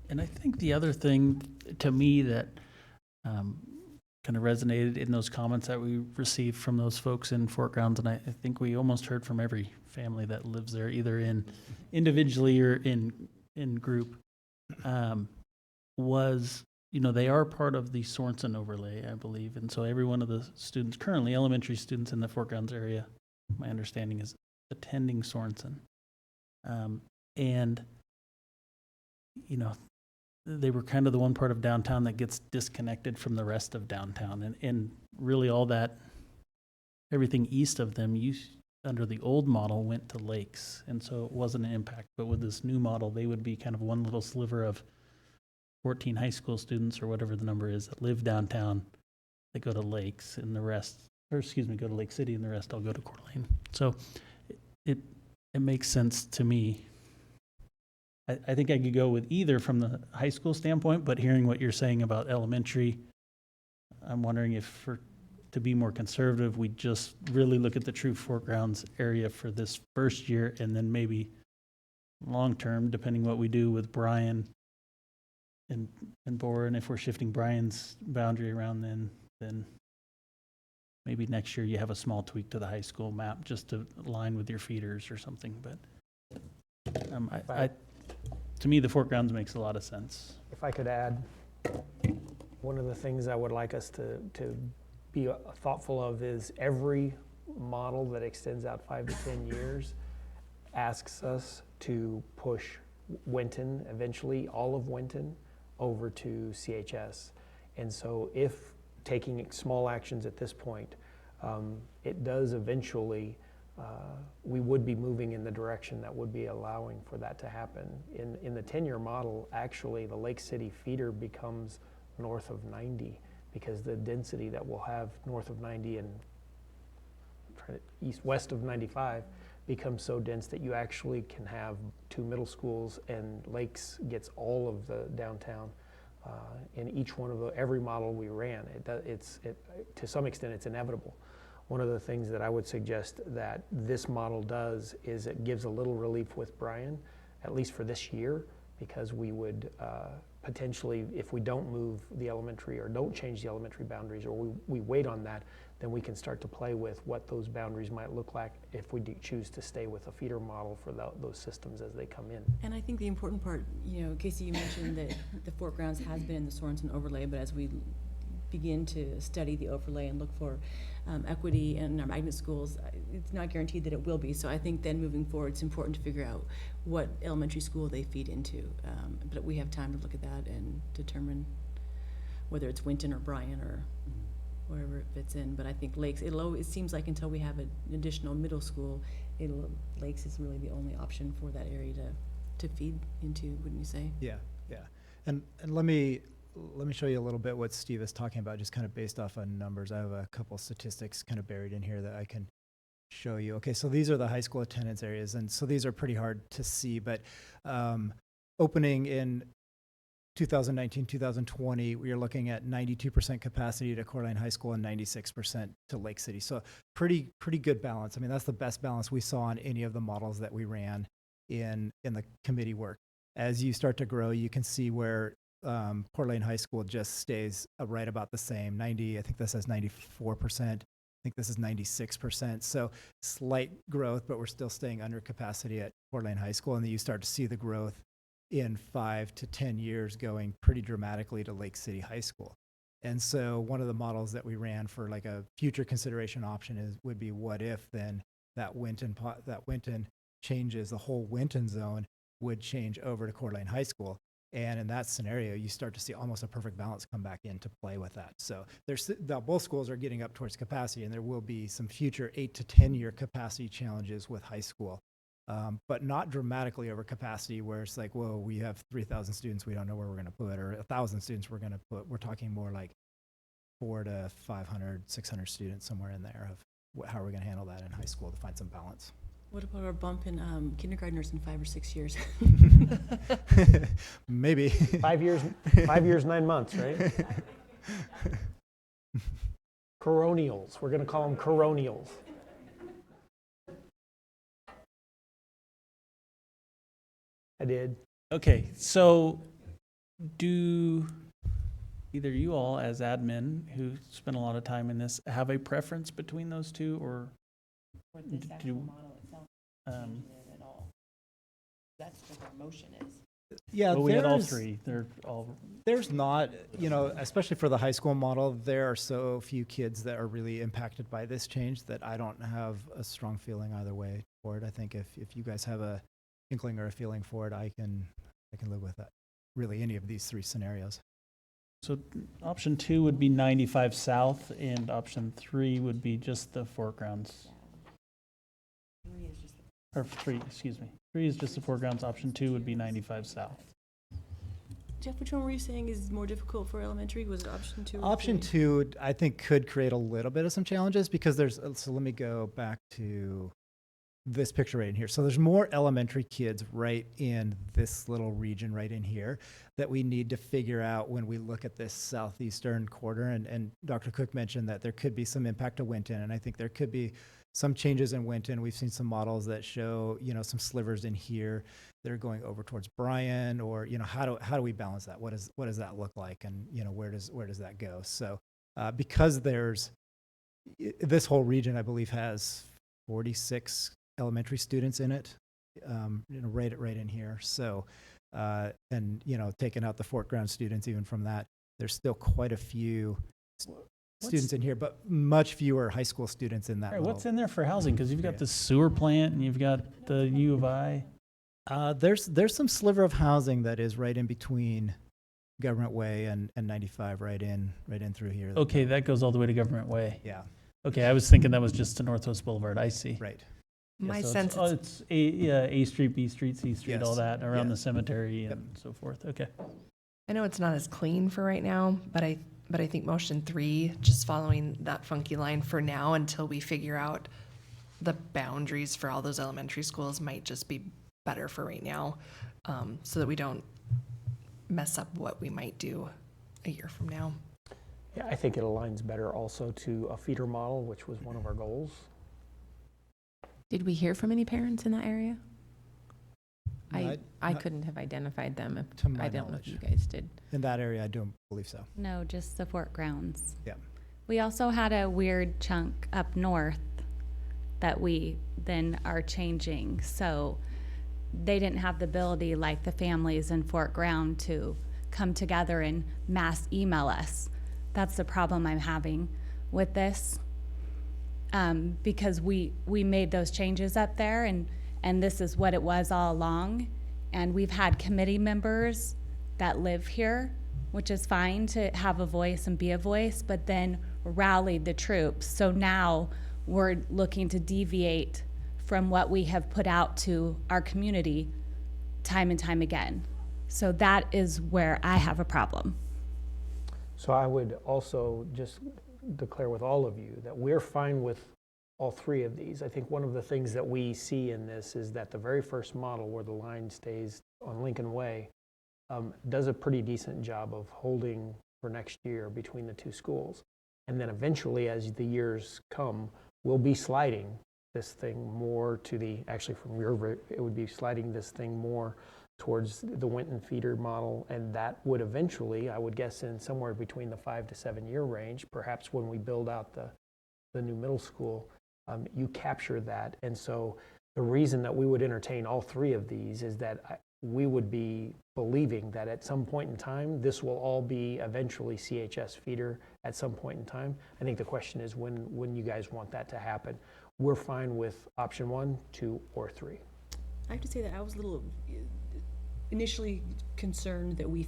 And I think the other thing to me that kind of resonated in those comments that we received from those folks in Fort Grounds, and I think we almost heard from every family that lives there, either in individually or in group, was, they are part of the Sorensen overlay, I believe. And so every one of the students, currently elementary students in the Fort Grounds area, my understanding is attending Sorensen. And, they were kind of the one part of downtown that gets disconnected from the rest of downtown. And really all that, everything east of them under the old model went to lakes. And so it wasn't an impact. But with this new model, they would be kind of one little sliver of 14 high school students or whatever the number is that live downtown that go to lakes, and the rest, go to Lake City, and the rest all go to Coeur d'Alene. So it makes sense to me. I think I could go with either from the high school standpoint, but hearing what you're saying about elementary, I'm wondering if to be more conservative, we just really look at the true Fort Grounds area for this first year, and then maybe long-term, depending what we do with Bryan and Borah, and if we're shifting Bryan's boundary around, then maybe next year you have a small tweak to the high school map just to align with your feeders or something. But to me, the Fort Grounds makes a lot of sense. If I could add, one of the things I would like us to be thoughtful of is every model that extends out 5 to 10 years asks us to push Winton, eventually all of Winton, over to CHS. And so if taking small actions at this point, it does eventually we would be moving in the direction that would be allowing for that to happen. In the 10-year model, actually, the Lake City feeder becomes north of 90 because the density that we'll have north of 90 and west of 95 becomes so dense that you actually can have 2 middle schools, and Lakes gets all of the downtown. In each one of every model we ran, to some extent it's inevitable. One of the things that I would suggest that this model does is it gives a little relief with Brian, at least for this year, because we would potentially, if we don't move the elementary or don't change the elementary boundaries, or we wait on that, then we can start to play with what those boundaries might look like if we do choose to stay with a feeder model for those systems as they come in. And I think the important part, Casey, you mentioned that the Fort Grounds has been in the Sorensen overlay, but as we begin to study the overlay and look for equity in our magnet schools, it's not guaranteed that it will be. So I think then moving forward, it's important to figure out what elementary school they feed into. But we have time to look at that and determine whether it's Winton or Bryan or wherever it fits in. But I think Lakes, it seems like until we have an additional middle school, Lakes is really the only option for that area to feed into, wouldn't you say? Yeah. And let me show you a little bit what Steve is talking about, just kind of based off on numbers. I have a couple statistics kind of buried in here that I can show you. Okay, so these are the high school attendance areas, and so these are pretty hard to see, but opening in 2019, 2020, we are looking at 92% capacity to Coeur d'Alene High School and 96% to Lake City. So pretty good balance. I mean, that's the best balance we saw in any of the models that we ran in the committee work. As you start to grow, you can see where Coeur d'Alene High School just stays right about the same. 90, I think this says 94%. I think this is 96%. So slight growth, but we're still staying under capacity at Coeur d'Alene High School. And then you start to see the growth in 5 to 10 years going pretty dramatically to Lake City High School. And so one of the models that we ran for like a future consideration option would be, what if then that Winton changes, the whole Winton zone would change over to Coeur d'Alene High School. And in that scenario, you start to see almost a perfect balance come back into play with that. So both schools are getting up towards capacity, and there will be some future 8 to 10 year capacity challenges with high school, but not dramatically over capacity where it's like, whoa, we have 3,000 students, we don't know where we're going to put, or 1,000 students we're going to put. We're talking more like 400 to 500, 600 students, somewhere in there, of how are we going to handle that in high school to find some balance. What about our bump in kindergartners in 5 or 6 years? Maybe. 5 years, 9 months, right? Coronials. We're going to call them coronials. I did. Okay, so do either you all as admin who spend a lot of time in this have a preference between those two, or this do model itself changes it at all? That's what our motion is. Yeah, well, we had all three. They're all. There's not, especially for the high school model, there are so few kids that are really impacted by this change that I don't have a strong feeling either way for it. I think if you guys have a inkling or a feeling for it, I can live with that. Really, any of these three scenarios. So option 2 would be 95 South, and option 3 would be just the foregrounds. 3 is just the foregrounds. Option 2 would be 95 South. Jeff, which one were you saying is more difficult for elementary? Was it option 2? Option 2, I think, could create a little bit of some challenges because so let me go back to this picture right in here. So there's more elementary kids right in this little region right in here that we need to figure out when we look at this southeastern quarter. And Dr. Cook mentioned that there could be some impact to Winton, and I think there could be some changes in Winton. We've seen some models that show, some slivers in here that are going over towards Bryan, or, how do we balance that? What does that look like? And, where does that go? So because there's this whole region, I believe, has 46 elementary students in it, right in here. So, and, taking out the Fort Ground students, even from that, there's still quite a few students in here, but much fewer high school students in that. Right, what's in there for housing? Because you've got the sewer plant and you've got the U of I. There's some sliver of housing that is right in between Government Way and 95, right in through here. Okay, that goes all the way to Government Way. Yeah. Okay, I was thinking that was just to Northwest Boulevard. I see. Right. My so sense it's A Street, B Street, C Street, all Yes. that around Yeah. the cemetery Yep. and so forth. Okay. I know it's not as clean for right now, but I think motion 3, just following that funky line for now until we figure out the boundaries for all those elementary schools might just be better for right now, so that we don't mess up what we might do a year from now. Yeah, I think it aligns better also to a feeder model, which was one of our goals. Did we hear from any parents in that area? No, I not- couldn't have identified them. If, To my I don't know if you knowledge. guys did. In that area, I don't believe so. No, just the Fort Grounds. Yeah. We also had a weird chunk up north that we then are changing. So they didn't have the ability, like the families in Fort Ground, to come together and mass email us. That's the problem I'm having with this. Because we made those changes up there, and this is what it was all along. And we've had committee members that live here, which is fine to have a voice and be a voice, but then rallied the troops. So now we're looking to deviate from what we have put out to our community time and time again. So that is where I have a problem. So I would also just declare with all of you that we're fine with all three of these. I think one of the things that we see in this is that the very first model where the line stays on Lincoln Way does a pretty decent job of holding for next year between the two schools. And then eventually, as the years come, we'll be sliding this thing more to the, actually from your, it would be sliding this thing more towards the Winton feeder model, and that would eventually, I would guess, in somewhere between the 5 to 7 year range, perhaps when we build out the new middle school, you capture that. And so the reason that we would entertain all three of these is that we would be believing that at some point in time, this will all be eventually CHS feeder at some point in time. I think the question is when you guys want that to happen. We're fine with option 1, 2, or 3. I have to say that I was a little initially concerned that we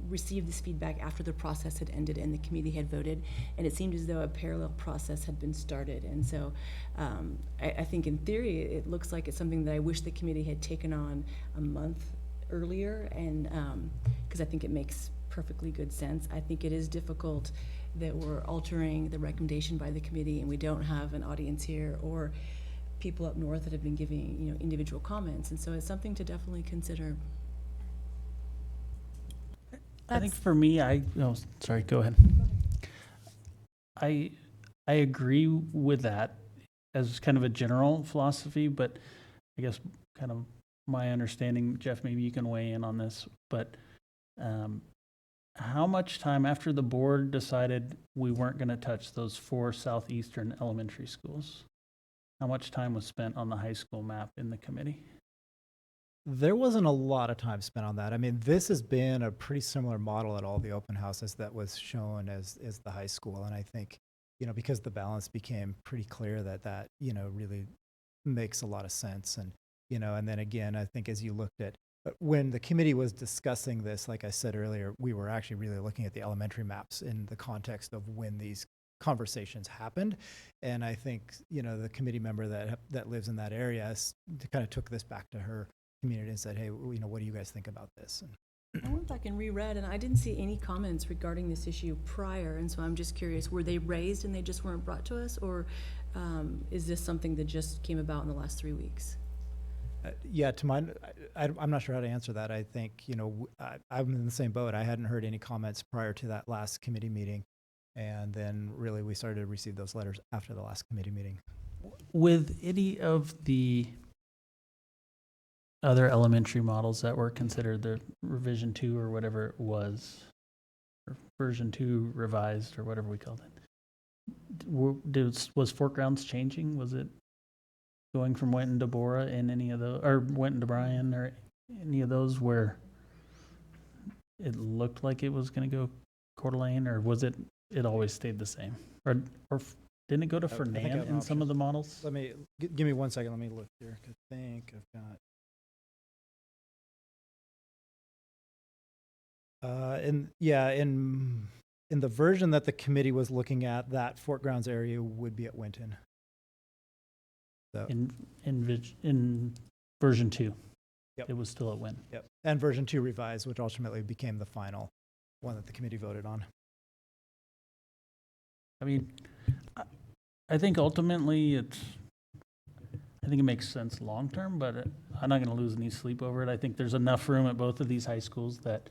received this feedback after the process had ended and the committee had voted, and it seemed as though a parallel process had been started. And so I think in theory it looks like it's something that I wish the committee had taken on a month earlier, and because I think it makes perfectly good sense. I think it is difficult that we're altering the recommendation by the committee and we don't have an audience here or people up north that have been giving individual comments, and so it's something to definitely consider. I think for me, sorry, go ahead. I agree with that as kind of a general philosophy, but I guess kind of my understanding, Jeff, maybe you can weigh in on this, but how much time after the board decided we weren't going to touch those 4 southeastern elementary schools, how much time was spent on the high school map in the committee? There wasn't a lot of time spent on that. I mean, this has been a pretty similar model at all the open houses that was shown as the high school. And I think, because the balance became pretty clear that really makes a lot of sense. And, and then again, I think as you looked at, when the committee was discussing this, like I said earlier, we were actually really looking at the elementary maps in the context of when these conversations happened. And I think, the committee member that lives in that area kind of took this back to her community and said, hey, what do you guys think about this? And I went back and reread, and I didn't see any comments regarding this issue prior, and so I'm just curious, were they raised and they just weren't brought to us, or is this something that just came about in the last 3 weeks? Yeah, I'm not sure how to answer that. I think, I'm in the same boat. I hadn't heard any comments prior to that last committee meeting. And then really we started to receive those letters after the last committee meeting. With any of the other elementary models that were considered the revision 2 or whatever it was, or version 2 revised or whatever we called it, was Fort Grounds changing? Was it going from Winton to Borah in any of those, or Winton to Bryan, or any of those where it looked like it was going to go Coeur d'Alene, or was it always stayed the same? Or didn't it go to I think I Fernan have in some of the models? Let me, give me 1 second. Let me look here. I think I've got, in the version that the committee was looking at, that Fort Grounds area would be at Winton. So, in version 2. Yep. It was still at Win. yep. And version 2 revised, which ultimately became the final one that the committee voted on. I mean, I think ultimately I think it makes sense long-term, but I'm not going to lose any sleep over it. I think there's enough room at both of these high schools that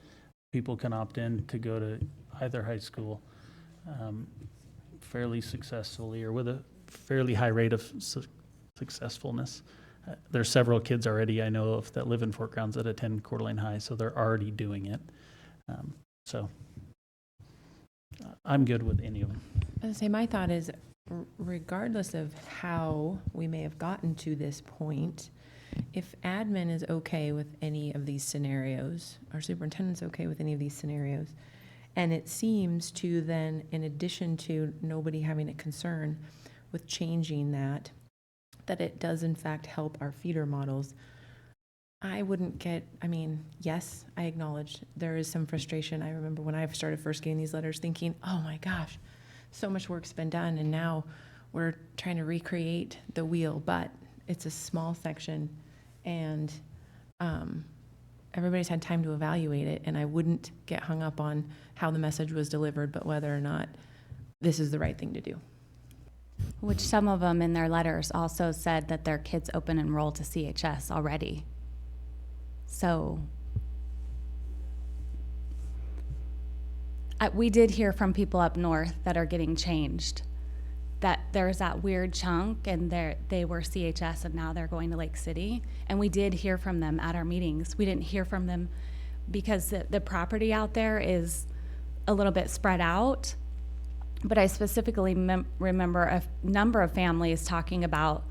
people can opt in to go to either high school fairly successfully or with a fairly high rate of successfulness. There's several kids already I know of that live in Fort Grounds that attend Coeur d'Alene High, so they're already doing it. So I'm good with any of them. I was gonna say, my thought is, regardless of how we may have gotten to this point, if admin is okay with any of these scenarios, our superintendent's okay with any of these scenarios, and it seems to then, in addition to nobody having a concern with changing that it does in fact help our feeder models, I wouldn't get, I mean, yes, I acknowledge there is some frustration. I remember when I started first getting these letters thinking, oh my gosh, so much work's been done and now we're trying to recreate the wheel, but it's a small section and everybody's had time to evaluate it, and I wouldn't get hung up on how the message was delivered, but whether or not this is the right thing to do. Which some of them in their letters also said that their kids open enroll to CHS already. So we did hear from people up north that are getting changed, that there's that weird chunk and they were CHS and now they're going to Lake City. And we did hear from them at our meetings. We didn't hear from them because the property out there is a little bit spread out. But I specifically remember a number of families talking about,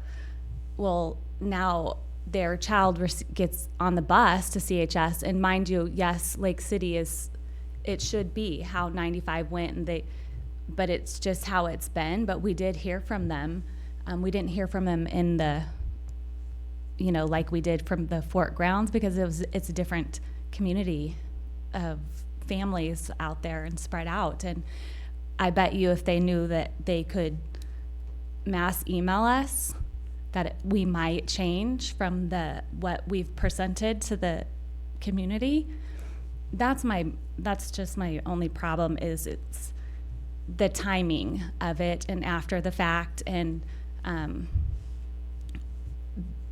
well, now their child gets on the bus to CHS, and mind you, yes, Lake City it should be how 95 went, but it's just how it's been. But we did hear from them. We didn't hear from them in the, like we did from the Fort grounds, because it's a different community of families out there and spread out. And I bet you if they knew that they could mass email us, that we might change from what we've presented to the community. That's just my only problem, is it's the timing of it and after the fact. And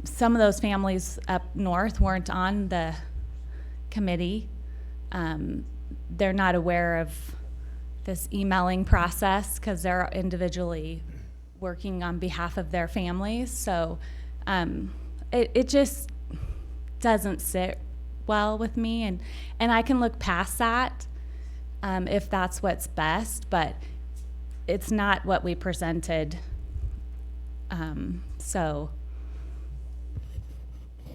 some of those families up north weren't on the committee. They're not aware of this emailing process because they're individually working on behalf of their families. So it just doesn't sit well with me, and I can look past that if that's what's best, but it's not what we presented. So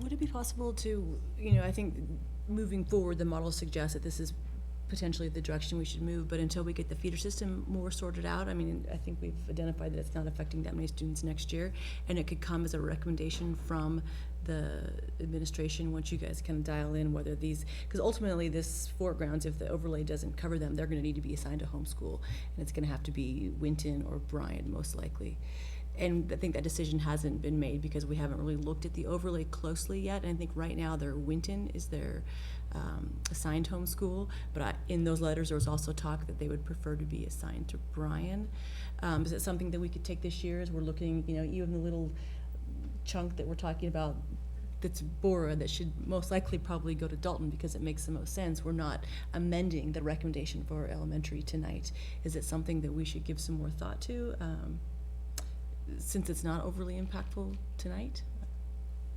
Would it be possible to, I think moving forward, the model suggests that this is potentially the direction we should move, but until we get the feeder system more sorted out, I mean, I think we've identified that it's not affecting that many students next year, and it could come as a recommendation from the administration once you guys kind of dial in whether these, because ultimately this Fort grounds, if the overlay doesn't cover them, they're going to need to be assigned to homeschool, and it's going to have to be Winton or Bryan most likely. And I think that decision hasn't been made because we haven't really looked at the overlay closely yet. And I think right now their Winton is their assigned homeschool, but in those letters there was also talk that they would prefer to be assigned to Bryan. Is it something that we could take this year as we're looking, even the little chunk that we're talking about that's Borah, that should most likely probably go to Dalton because it makes the most sense. We're not amending the recommendation for elementary tonight. Is it something that we should give some more thought to? Since it's not overly impactful tonight?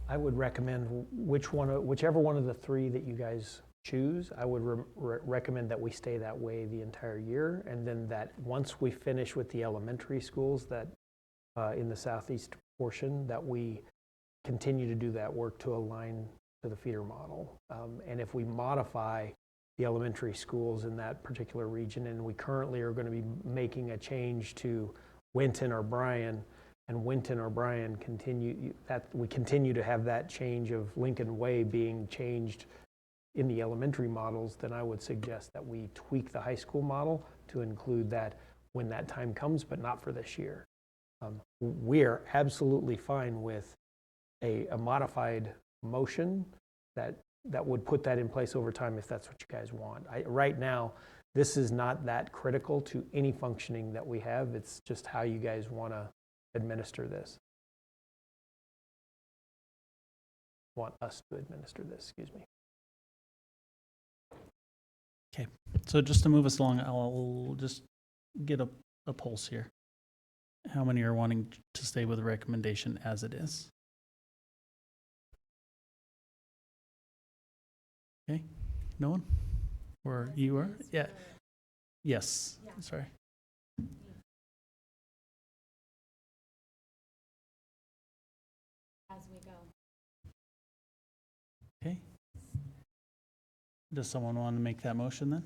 I would recommend whichever one of the three that you guys choose, I would recommend that we stay that way the entire year, and then that once we finish with the elementary schools that in the southeast portion, that we continue to do that work to align to the feeder model. And if we modify the elementary schools in that particular region, and we currently are going to be making a change to Winton or Bryan, and Winton or Bryan we continue to have that change of Lincoln Way being changed in the elementary models, then I would suggest that we tweak the high school model to include that when that time comes, but not for this year. We are absolutely fine with a modified motion that would put that in place over time if that's what you guys want. Right now, this is not that critical to any functioning that we have. It's just how you guys want to administer this. Want us to administer this, excuse me. Okay, so just to move us along, I'll just get a pulse here. How many are wanting to stay with the recommendation as it is? Okay, no one? Or you are? Yeah. Yes, sorry. As we go. Okay. Does someone want to make that motion then?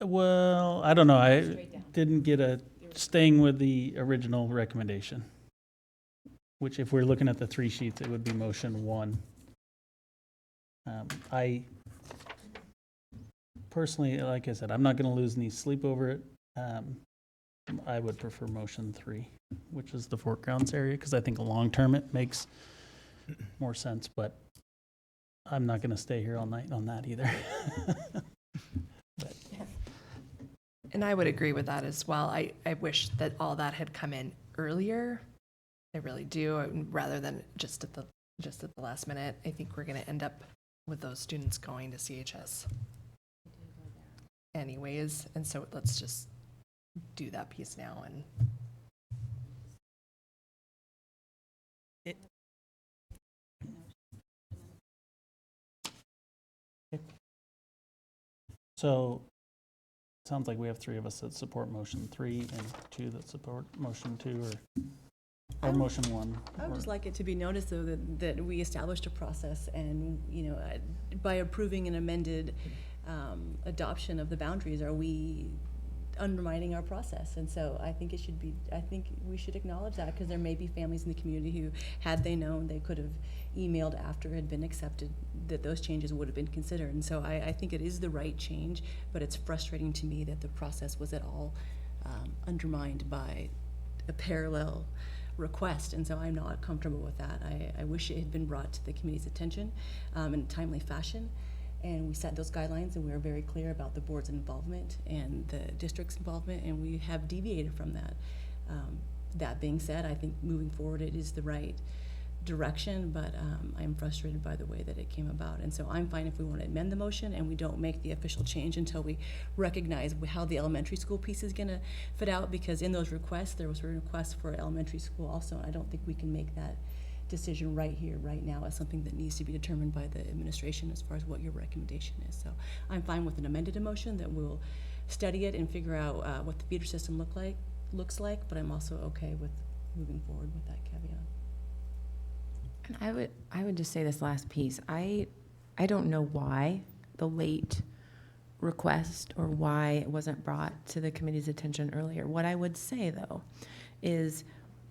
Well, I don't know. I didn't get staying with the original recommendation, which if we're looking at the 3 sheets, it would be motion 1. I personally, like I said, I'm not going to lose any sleep over it. I would prefer motion 3, which is the Fort Grounds area, because I think long-term it makes more sense, but I'm not going to stay here all night on that either. And I would agree with that as well. I wish that all that had come in earlier. I really do, rather than just at the last minute. I think we're going to end up with those students going to CHS anyways, and so let's just do that piece now. And So it sounds like we have 3 of us that support motion 3 and 2 that support motion 2 or motion 1. I would just like it to be noticed, though, that we established a process, and, you know, by approving an amended adoption of the boundaries, are we undermining our process? And so I think we should acknowledge that, because there may be families in the community who, had they known, they could have emailed after it had been accepted that those changes would have been considered. And so I think it is the right change, but it's frustrating to me that the process was at all undermined by a parallel request, and so I'm not comfortable with that. I wish it had been brought to the committee's attention in a timely fashion, and we set those guidelines, and we were very clear about the board's involvement and the district's involvement, and we have deviated from that. That being said, I think moving forward it is the right direction, but I'm frustrated by the way that it came about. And so I'm fine if we want to amend the motion and we don't make the official change until we recognize how the elementary school piece is going to fit out, because in those requests, there was a request for elementary school also, and I don't think we can make that decision right here, right now, as something that needs to be determined by the administration as far as what your recommendation is. So I'm fine with an amended motion that will study it and figure out what the feeder system looks like, but I'm also okay with moving forward with that caveat. And I would just say this last piece. I don't know why the late request or why it wasn't brought to the committee's attention earlier. What I would say, though, is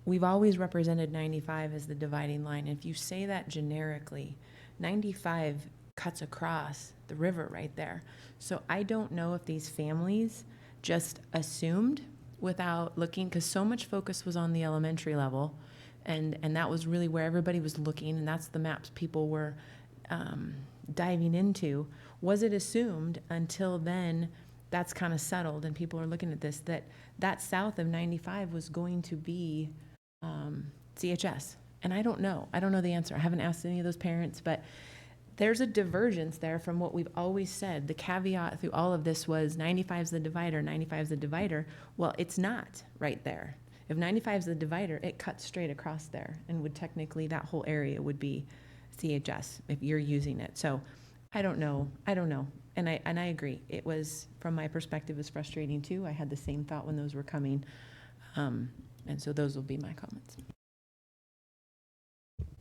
we've always represented 95 as the dividing line. If you say that generically, 95 cuts across the river right there. So I don't know if these families just assumed without looking, because so much focus was on the elementary level, and that was really where everybody was looking, and that's the maps people were diving into. Was it assumed until then that's kind of settled and people are looking at this, that south of 95 was going to be CHS? And I don't know the answer. I haven't asked any of those parents, but there's a divergence there from what we've always said. The caveat through all of this was 95 is the divider, 95 is the divider. Well, it's not right there. If 95 is the divider, it cuts straight across there, and would technically, that whole area would be CHS if you're using it. So I don't know. And I agree. It was, from my perspective, is frustrating too. I had the same thought when those were coming. And so those will be my comments.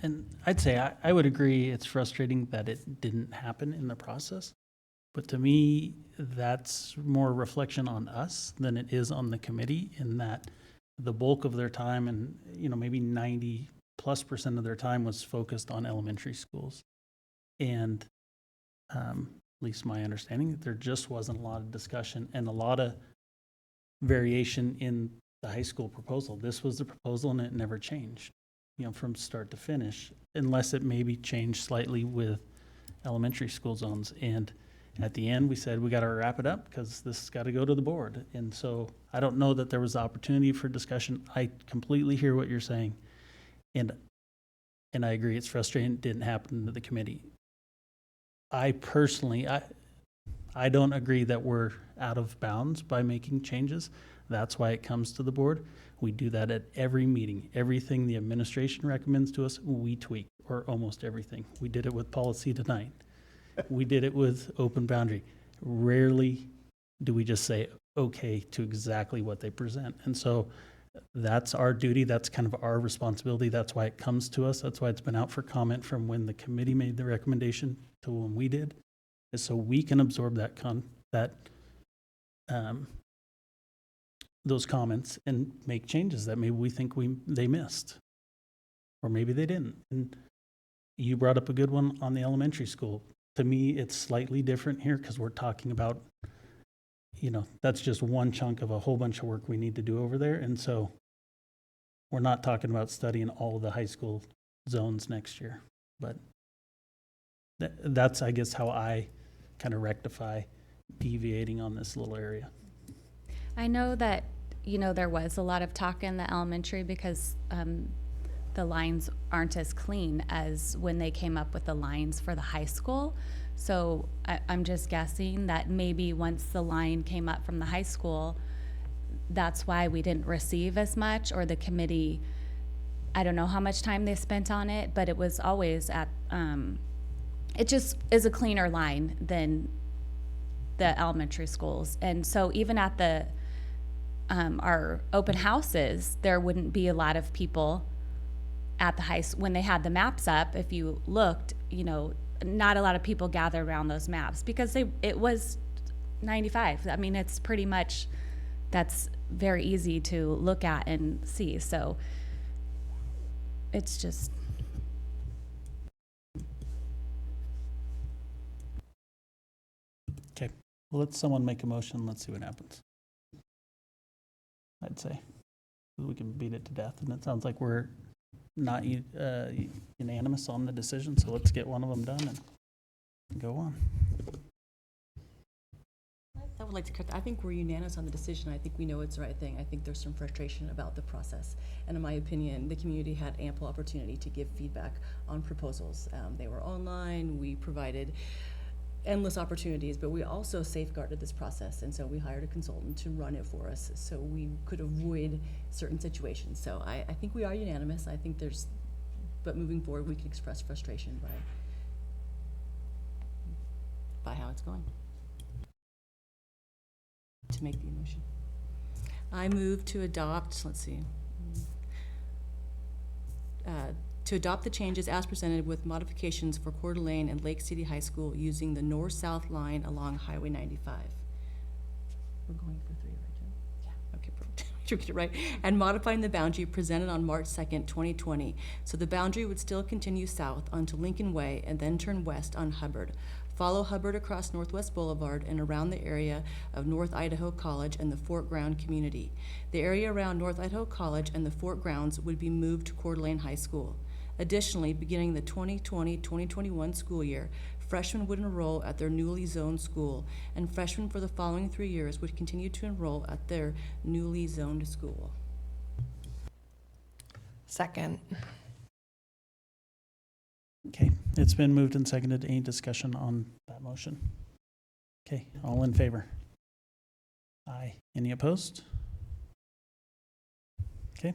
And I'd say I would agree it's frustrating that it didn't happen in the process. But to me, that's more reflection on us than it is on the committee, in that the bulk of their time, and maybe 90+% of their time, was focused on elementary schools. And least my understanding, that there just wasn't a lot of discussion and a lot of variation in the high school proposal. This was the proposal and it never changed, from start to finish, unless it maybe changed slightly with elementary school zones. And at the end, we said, we got to wrap it up because this has got to go to the board. And so I don't know that there was opportunity for discussion. I completely hear what you're saying. And I agree, it's frustrating it didn't happen to the committee. I personally, I don't agree that we're out of bounds by making changes. That's why it comes to the board. We do that at every meeting. Everything the administration recommends to us, we tweak, or almost everything. We did it with policy tonight. We did it with open boundary. Rarely do we just say okay to exactly what they present. And so that's our duty. That's kind of our responsibility. That's why it comes to us. That's why it's been out for comment from when the committee made the recommendation to when we did, is so we can absorb those comments and make changes that maybe we think they missed, or maybe they didn't. And you brought up a good one on the elementary school. To me, it's slightly different here because we're talking about, that's just one chunk of a whole bunch of work we need to do over there. And so we're not talking about studying all of the high school zones next year. But that's, I guess, how I kind of rectify deviating on this little area. I know that, there was a lot of talk in the elementary because the lines aren't as clean as when they came up with the lines for the high school. So I'm just guessing that maybe once the line came up from the high school, that's why we didn't receive as much, or the committee, I don't know how much time they spent on it, but it was always at, it just is a cleaner line than the elementary schools. And so even at the our open houses, there wouldn't be a lot of people at the high school when they had the maps up. If you looked, not a lot of people gathered around those maps because it was 95. I mean, it's pretty much, that's very easy to look at and see. So it's just. Okay, well, let someone make a motion. Let's see what happens. I'd say we can beat it to death, and it sounds like we're not unanimous on the decision. So let's get one of them done and go on. I would like to correct. I think we're unanimous on the decision. I think we know it's the right thing. I think there's some frustration about the process. And in my opinion, the community had ample opportunity to give feedback on proposals. They were online. We provided endless opportunities, but we also safeguarded this process. And so we hired a consultant to run it for us so we could avoid certain situations. So I think we are unanimous. I think but moving forward, we can express frustration by how it's going. To make the motion, I move to adopt, to adopt the changes as presented with modifications for Coeur d'Alene and Lake City High School using the north-south line along Highway 95. We're going for 3, right, Jen? Yeah. Okay, perfect. Sure, get it right. And modifying the boundary presented on March 2nd, 2020. So the boundary would still continue south onto Lincoln Way and then turn west on Hubbard. Follow Hubbard across Northwest Boulevard and around the area of North Idaho College and the Fort Ground community. The area around North Idaho College and the Fort Grounds would be moved to Coeur d'Alene High School. Additionally, beginning the 2020-2021 school year, freshmen would enroll at their newly zoned school, and freshmen for the following 3 years would continue to enroll at their newly zoned school. Second. Okay, it's been moved and seconded. Any discussion on that motion? Okay, all in favor? Aye. Any opposed? Okay.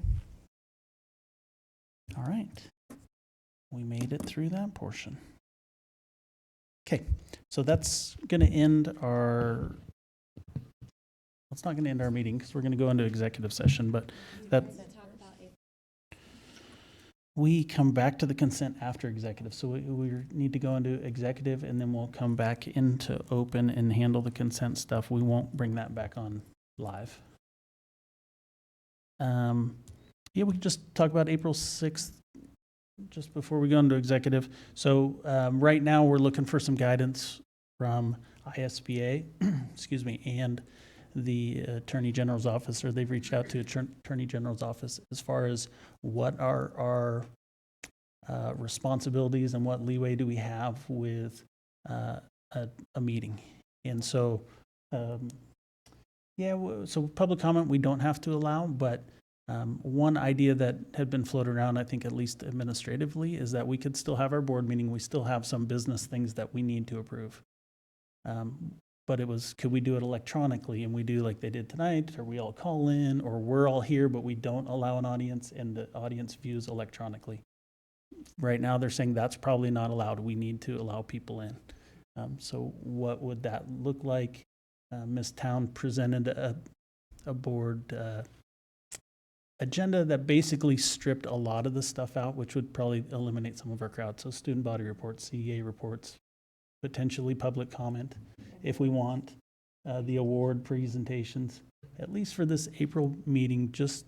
All right. We made it through that portion. Okay, so that's going to end our, it's not going to end our meeting because we're going to go into executive session, but that. We come back to the consent after executive. So we need to go into executive and then we'll come back into open and handle the consent stuff. We won't bring that back on live. Yeah, we can just talk about April 6th just before we go into executive. So right now we're looking for some guidance from ISBA, excuse me, and the Attorney General's office, or they've reached out to Attorney General's office as far as what are our responsibilities and what leeway do we have with a meeting. And so, so public comment we don't have to allow, but one idea that had been floated around, I think at least administratively, is that we could still have our board meeting. We still have some business things that we need to approve. But it was, could we do it electronically? And we do like they did tonight, or we all call in, or we're all here, but we don't allow an audience and the audience views electronically. Right now, they're saying that's probably not allowed. We need to allow people in. So what would that look like? Ms. Town presented a board agenda that basically stripped a lot of the stuff out, which would probably eliminate some of our crowd. So student body reports, CEA reports, potentially public comment if we want, the award presentations, at least for this April meeting, just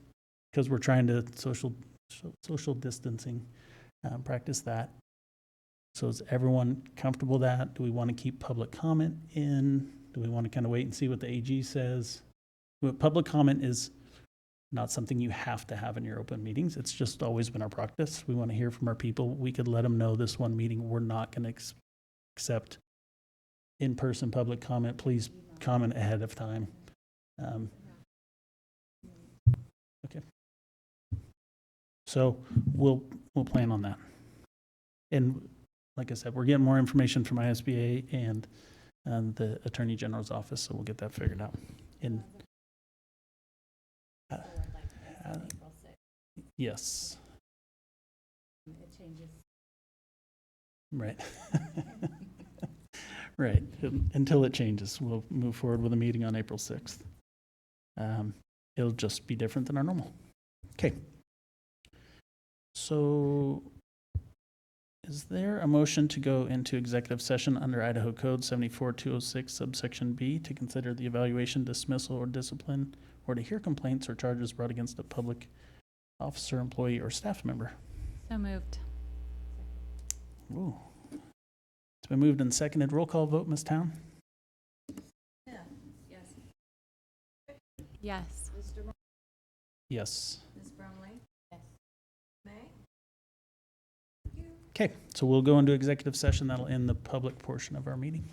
because we're trying to social distancing, practice that. So is everyone comfortable with that? Do we want to keep public comment in? Do we want to kind of wait and see what the AG says? Well, public comment is not something you have to have in your open meetings. It's just always been our practice. We want to hear from our people. We could let them know this one meeting we're not going to accept in-person public comment. Please comment ahead of time. Okay. So we'll plan on that. And like I said, we're getting more information from ISBA and the Attorney General's office, so we'll get that figured out. And yes. It changes. Right. Right. Until it changes, we'll move forward with a meeting on April 6th. It'll just be different than our normal. Okay. So is there a motion to go into executive session under Idaho Code 74206 subsection B to consider the evaluation, dismissal, or discipline, or to hear complaints or charges brought against a public officer, employee, or staff member? So moved. Ooh. It's been moved and seconded. Roll call vote, Ms. Town? Yes. Yes. Ms. Bromley? Yes. May? Okay, so we'll go into executive session. That'll end the public portion of our meeting.